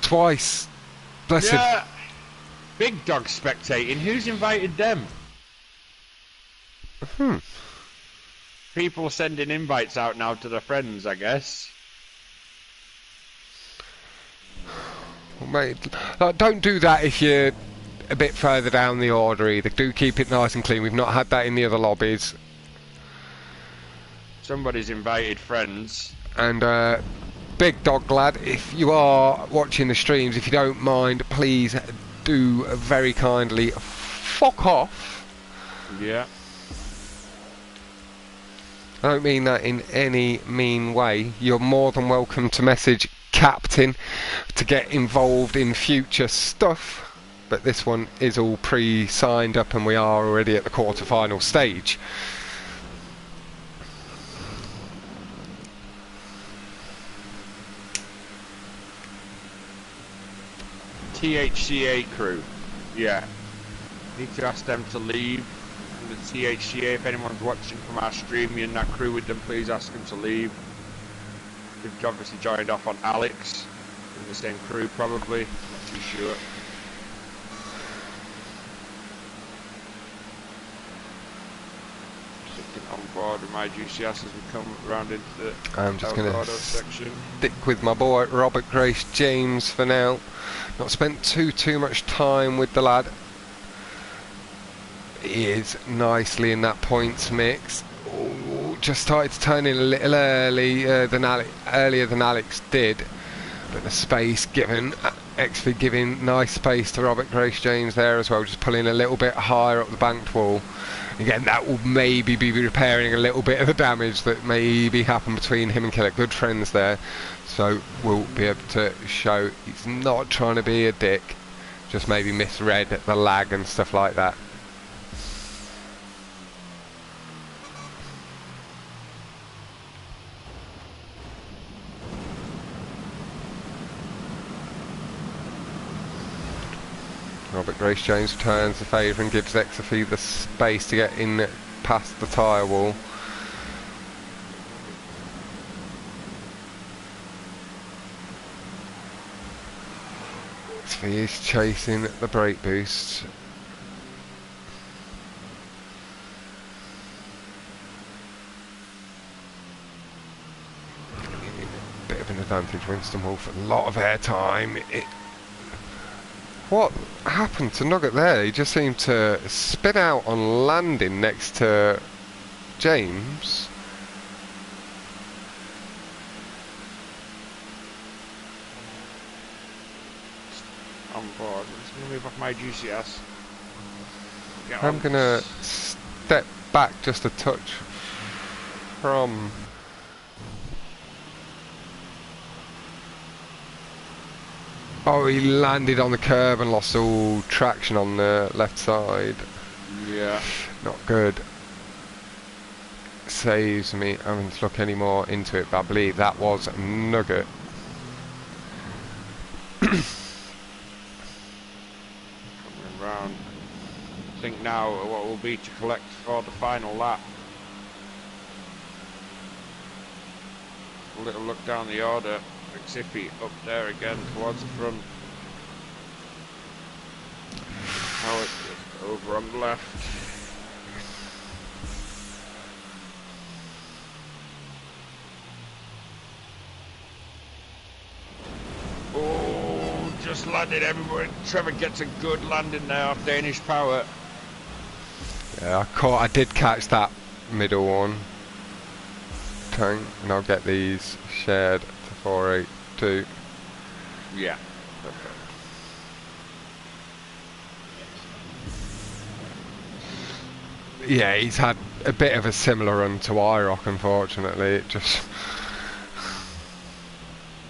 Twice. Bless him. Big dog spectating. Who's invited them? People sending invites out now to their friends, I guess. Well, mate, don't do that if you're a bit further down the order either. Do keep it nice and clean. We've not had that in the other lobbies. Somebody's invited friends. And Big Dog Lad, if you are watching the streams, if you don't mind, please do very kindly fuck off. Yeah. I don't mean that in any mean way. You're more than welcome to message Captain to get involved in future stuff, but this one is all pre-signed up and we are already at the quarter-final stage. THCA crew. Yeah. Need to ask them to leave. And the THCA, if anyone's watching from our stream, you're in that crew with them, please ask them to leave. They've obviously joined off on Alex. In the same crew, probably. Not too sure. Sticking on board with my GCS as we come round into the I'm just going to section. stick with my boy Robert Grace James for now. Not spent too much time with the lad. He is nicely in that points mix. Ooh, just started to turn in a little earlier than Alex did, but the space given XV giving nice space to Robert Grace James there as well, just pulling a little bit higher up the banked wall. Again, that will maybe be repairing a little bit of the damage that maybe happened between him and Killer. Good friends there, so we'll be able to show he's not trying to be a dick, just maybe misread the lag and stuff like that. Robert Grace Jones returns the favour and gives XFE the space to get in past the tyre wall. XFE is chasing the brake boost. Bit of an advantage, Winston Wolf, a lot of air time. What happened to Nugget there? He just seemed to spin out on landing next to James. On board. I'm just going to move off my juicy ass. I'm going to step back just a touch from... Oh, he landed on the curb and lost all traction on the left side. Yeah. Not good. Saves me having to look any more into it, but I believe that was Nugget. Coming round. I think now what will be to collect for the final lap. A little look down the order. Iffy up there again towards the front. Howard just over on the left. Oh, just landed everywhere. Trevor gets a good landing there off Danish Power. Yeah, I did catch that middle one. Tank, and I'll get these shared. 482. Yeah. Okay. Yeah, he's had a bit of a similar run to IROC, unfortunately. It just...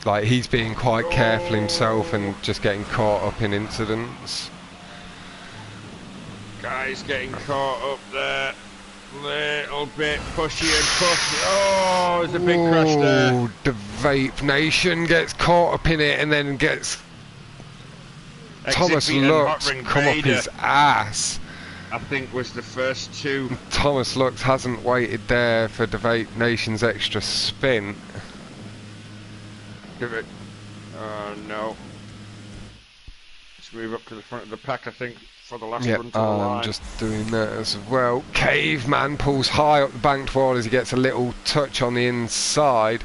like, he's being quite careful himself and just getting caught up in incidents. Guys getting caught up there. Little bit pushy and pushy. Oh, there's a big crash there. The Vape Nation gets caught up in it and then gets Thomas Lux come up his ass. I think was the first two. Thomas Lux hasn't waited there for the Vape Nation's extra spin. Give it. Oh no. Let's move up to the front of the pack, I think. For the last run to the line. I'm just doing that as well. Caveman pulls high up the banked wall as he gets a little touch on the inside.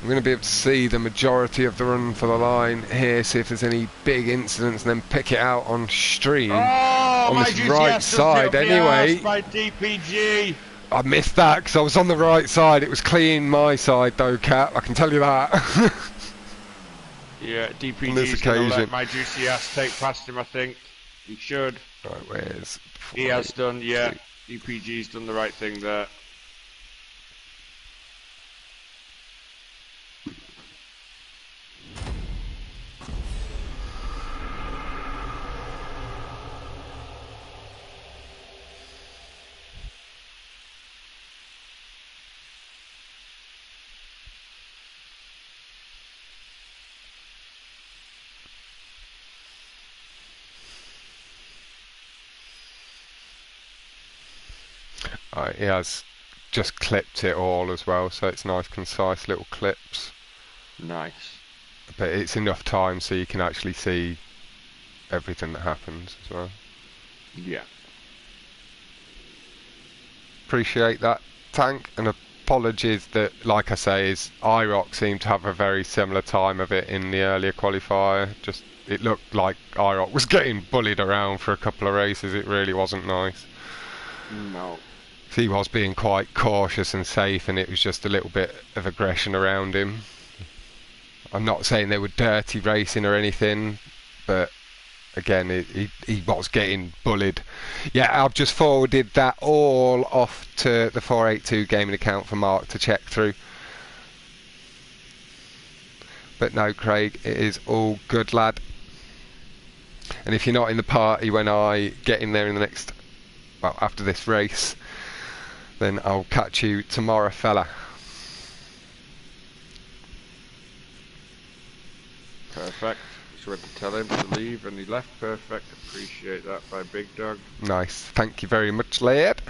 I'm going to be able to see the majority of the run for the line here, see if there's any big incidents, and then pick it out on stream on this right side anyway. By DPG. I missed that because I was on the right side. It was clean my side though, Cap, I can tell you that. Yeah, DPG's going to let my juicy ass take past him, I think. He should. Right, where's... He has done, yeah. DPG's done the right thing there. He has just clipped it all as well, so it's nice, concise little clips. Nice. But it's enough time so you can actually see everything that happens as well. Yeah. Appreciate that, Tank, and apologies that, like I say, IROC seemed to have a very similar time of it in the earlier qualifier. Just, it looked like IROC was getting bullied around for a couple of races. It really wasn't nice. No. He was being quite cautious and safe, and it was just a little bit of aggression around him. I'm not saying they were dirty racing or anything, but again, he was getting bullied. Yeah, I've just forwarded that all off to the 482 gaming account for Mark to check through. But no, Craig, it is all good, lad. And if you're not in the party when I get in there in the next, well, after this race, then I'll catch you tomorrow, fella. Perfect. Just went to tell him to leave and he left. Perfect. Appreciate that by Big Dog. Nice. Thank you very much, lad.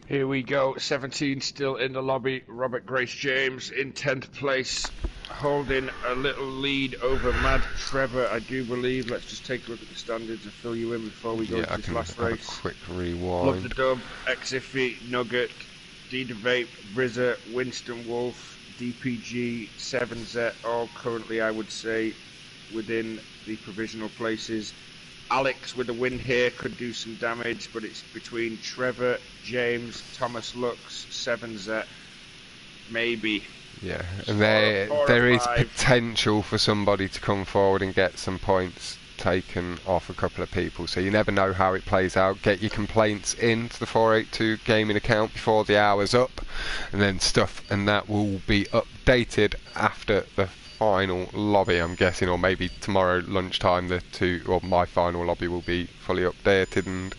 Here we go. 17 still in the lobby. Robert Grace James in 10th place, holding a little lead over Mad Trevor, I do believe. Let's just take a look at the standards and fill you in before we go into this last race. A quick rewind. Love the Dub, Exiffy, Nugget, D the Vape, Brizzer, Winston Wolf, DPG, 7Z, all currently, I would say, within the provisional places. Alex with a win here could do some damage, but it's between Trevor, James, Thomas Lux, 7Z, maybe. Yeah, and there is potential for somebody to come forward and get some points taken off a couple of people, so you never know how it plays out. Get your complaints into the 482 gaming account before the hour's up, and then stuff and that will be updated after the final lobby, I'm guessing, or maybe tomorrow lunchtime my final lobby will be fully updated and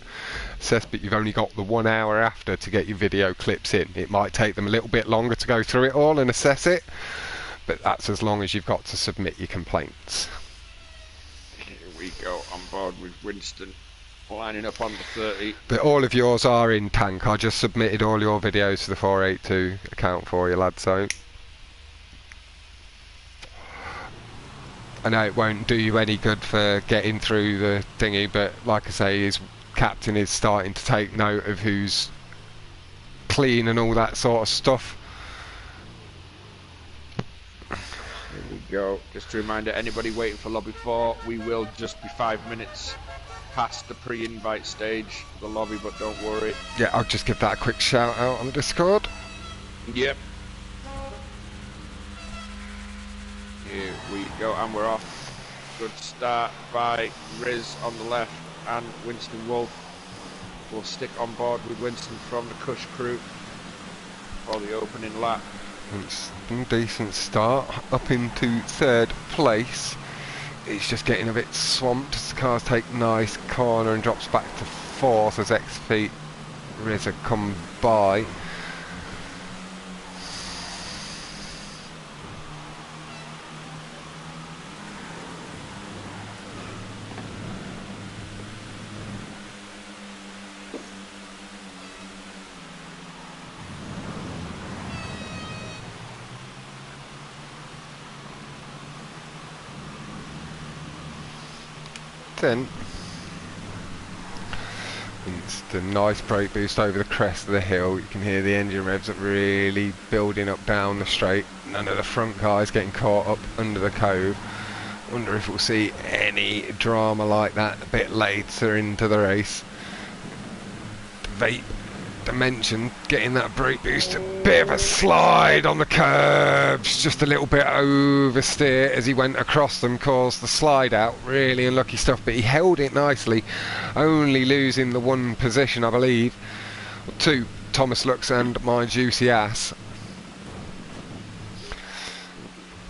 assessed, but you've only got the 1 hour after to get your video clips in. It might take them a little bit longer to go through it all and assess it, but that's as long as you've got to submit your complaints. Here we go, on board with Winston, lining up on the 30. But all of yours are in tank. I just submitted all your videos to the 482 account for you, lad, so I know it won't do you any good for getting through the thingy, but like I say, his captain is starting to take note of who's clean and all that sort of stuff. Here we go. Just a reminder, anybody waiting for lobby 4, we will just be 5 minutes past the pre-invite stage of the lobby, but don't worry. Yeah, I'll just give that a quick shout out on Discord. Yep. Here we go, and we're off. Good start by Riz on the left, and Winston Wolf will stick on board with Winston from the Cush crew for the opening lap. It's a decent start, up into third place. He's just getting a bit swamped as the cars take nice corner and drops back to fourth as XP Riz come by. Then it's the nice brake boost over the crest of the hill. You can hear the engine revs really building up down the straight. None of the front cars getting caught up under the cove. Wonder if we'll see any drama like that a bit later into the race. Vape dimension getting that brake boost, a bit of a slide on the curbs, just a little bit oversteer as he went across them, caused the slide out. Really unlucky stuff, but he held it nicely, only losing the one position, I believe, to Thomas Lux and my juicy ass.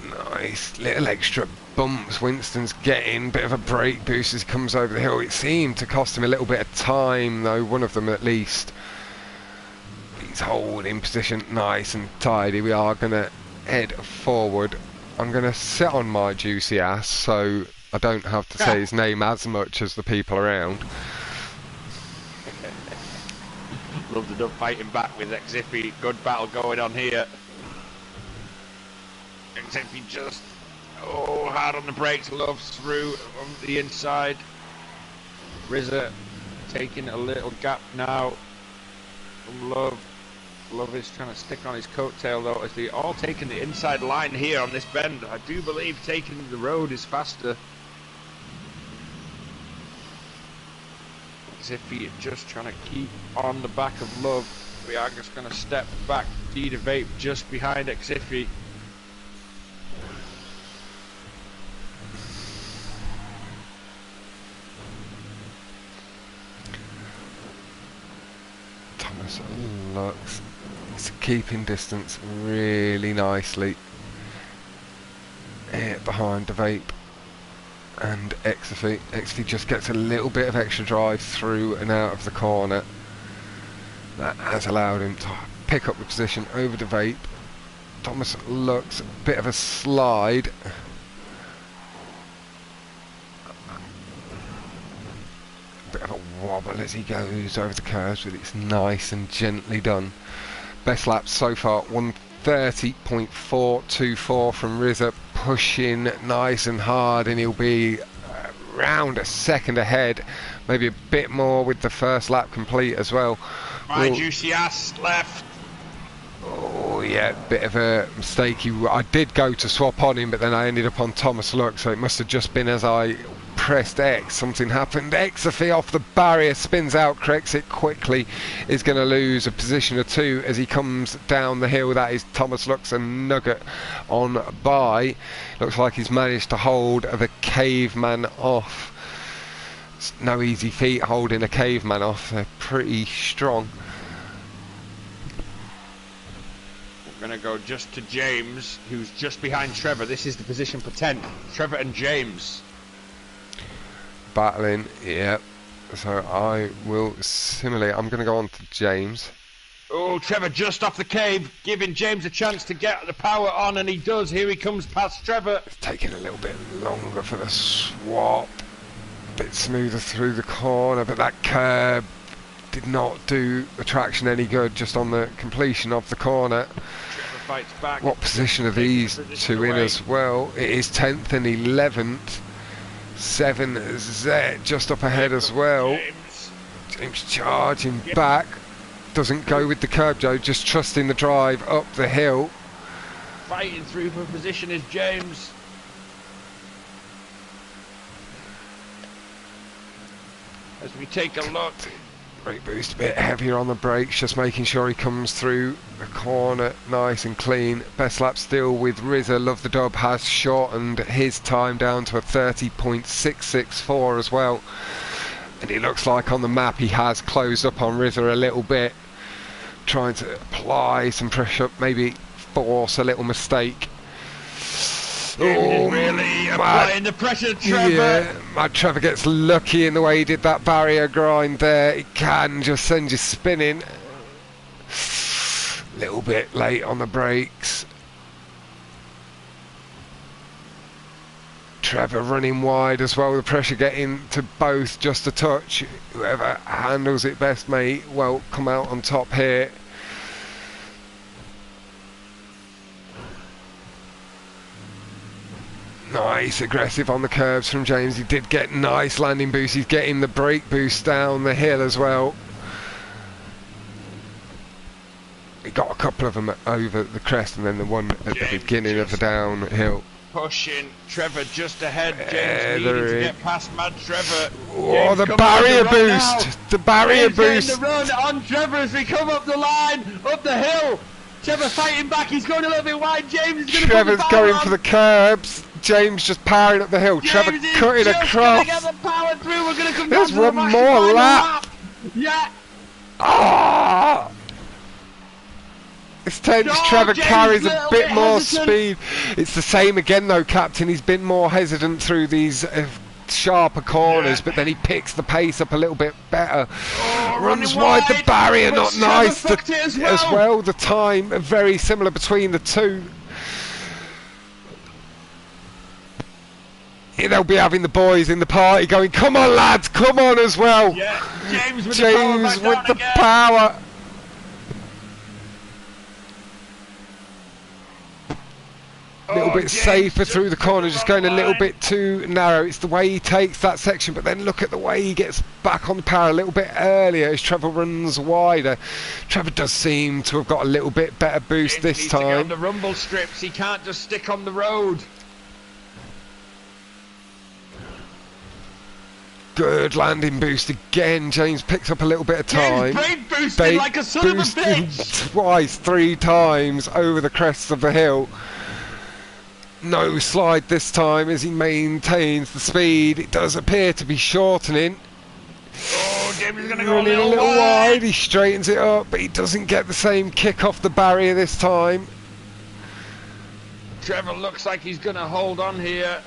Nice little extra bumps Winston's getting, bit of a brake boost as he comes over the hill. It seemed to cost him a little bit of time though, one of them at least. He's holding position nice and tidy. We are going to head forward. I'm going to sit on my juicy ass so I don't have to say his name as much as the people around. Love the dub fighting back with Exiffy. Good battle going on here. Exiffy just hard on the brakes, loves through on the inside. Rizza taking a little gap now from Love. Love is trying to stick on his coattail though, as they're all taking the inside line here on this bend. I do believe taking the road is faster. As if he just trying to keep on the back of Love. We are just going to step back. Leader Vape just behind Exifi. Thomas looks, he's keeping distance really nicely here behind the Vape and Exifi. Exifi just gets a little bit of extra drive through and out of the corner. That has allowed him to pick up the position over the Vape. Thomas looks a bit of a slide. A bit of a wobble as he goes over the curves, but it's nice and gently done. Best lap so far, 1:30.424 from Rizza, pushing nice and hard, and he'll be around a second ahead, maybe a bit more with the first lap complete as well. My juicy ass left. Oh yeah, bit of a mistake. I did go to swap on him, but then I ended up on Thomas Luck, so it must have just been as I pressed X, something happened. Exifi off the barrier, spins out, corrects it quickly, is going to lose a position or two as he comes down the hill. That is Thomas Luck's a nugget on by. Looks like he's managed to hold the caveman off. It's no easy feat holding a caveman off, they're pretty strong. We're going to go just to James, who's just behind Trevor. This is the position for 10th. Trevor and James. Battling, yeah. So I will simulate. I'm going to go on to James. Oh, Trevor just off the cave, giving James a chance to get the power on, and he does. Here he comes past Trevor. It's taking a little bit longer for the swap. Bit smoother through the corner, but that curb did not do the traction any good just on the completion of the corner. Trevor fights back. What position are these two in as well? It is 10th and 11th. 7Z just up ahead as well. James charging back. Doesn't go with the curb, Joe, just trusting the drive up the hill. Fighting through for position is James. As we take a look. Brake boost a bit heavier on the brakes, just making sure he comes through the corner nice and clean. Best lap still with Rizza. Love the Dub has shortened his time down to a 30.664 as well. And it looks like on the map he has closed up on Rizza a little bit. Trying to apply some pressure, maybe force a little mistake. Oh, really applying the pressure, Trevor. Yeah, Mad Trevor gets lucky in the way he did that barrier grind there. It can just send you spinning. Little bit late on the brakes. Trevor running wide as well. The pressure getting to both just a touch. Whoever handles it best may well come out on top here. Nice, aggressive on the curves from James. He did get nice landing boost. He's getting the brake boost down the hill as well. He got a couple of them over the crest and then the one at the beginning of the downhill. Pushing Trevor just ahead. James needing to get past Mad Trevor. Oh, the barrier boost! The barrier boost! The run on Trevor as we come up the line, up the hill. Trevor fighting back. He's going a little bit wide. James is going to Trevor's going for the curbs. James just powering up the hill. James Trevor cutting across. Get the power through. We're going to come There's down to one more lap. Yeah. Ah! It's tense. Oh, Trevor James carries a little bit bit more hesitant. speed. It's the same again though, Captain. He's been more hesitant through these sharper corners, but then he picks the pace up a little bit better. Runs wide the barrier, but not Trevor nice. fucked it as well. The time very similar between the two. They'll be having the boys in the party going, come on lads, come on as well. Yeah, James with James the power. with the power. A little bit safer through the corner, just going a little bit too narrow. It's the way he takes that section, but then look at the way he gets back on the power a little bit earlier as Trevor runs wider. Trevor does seem to have got a little bit better boost James this needs to get time. on the rumble strips. He can't just stick on the road. Good landing boost again. James picks up a little bit of time. James brake boosted like a son of a bitch. Twice, 3 times over the crest of the hill. No slide this time as he maintains the speed. It does appear to be shortening. Oh, James is going to go Running a little wide. He straightens it up, but he doesn't get the same kick off the barrier this time. Trevor looks like he's going to hold on here.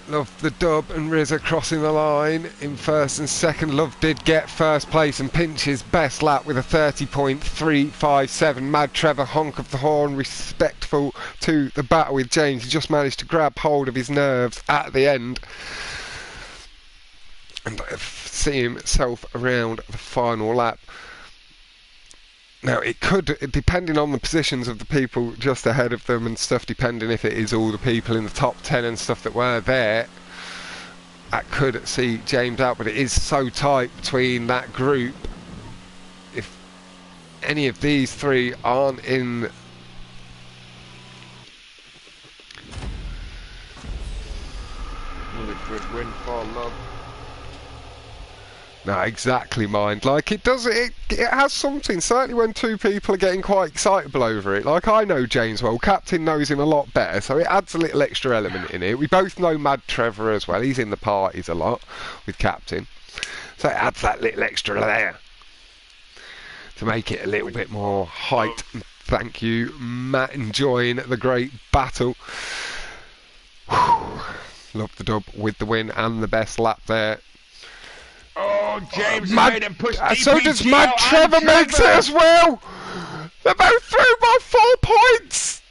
Love the dub and Rizza crossing the line in first and second. Love did get first place and pinch his best lap with a 30.357. Mad Trevor honk of the horn, respectful to the battle with James. He just managed to grab hold of his nerves at the end and see himself around the final lap. Now, it could, depending on the positions of the people just ahead of them and stuff, depending if it is all the people in the top 10 and stuff that were there, that could see James out, but it is so tight between that group. If any of these 3 aren't in... Another good win for Love. No, exactly, mind. Like, it does, it has something, certainly when 2 people are getting quite excitable over it. Like, I know James well, Captain knows him a lot better, so it adds a little extra element in it. We both know Mad Trevor as well, he's in the parties a lot with Captain. So it adds that little extra layer to make it a little bit more height. Thank you, Matt, enjoying the great battle. Whew. Love the dub with the win and the best lap there. Oh, James made him push DPG so does Mad out, Trevor makes it as well. They're both through by 4 points.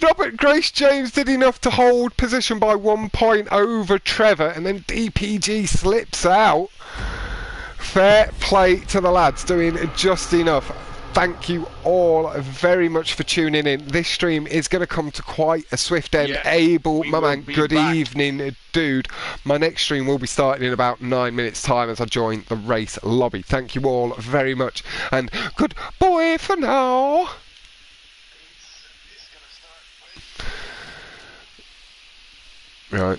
Robert Grace James did enough to hold position by 1 point over Trevor, and then DPG slips out. Fair play to the lads, doing just enough. Thank you all very much for tuning in. This stream is going to come to quite a swift end. Yeah, Abel, my man, good back. evening, dude. My next stream will be starting in about 9 minutes' time as I join the race lobby. Thank you all very much, and good boy for now. Right.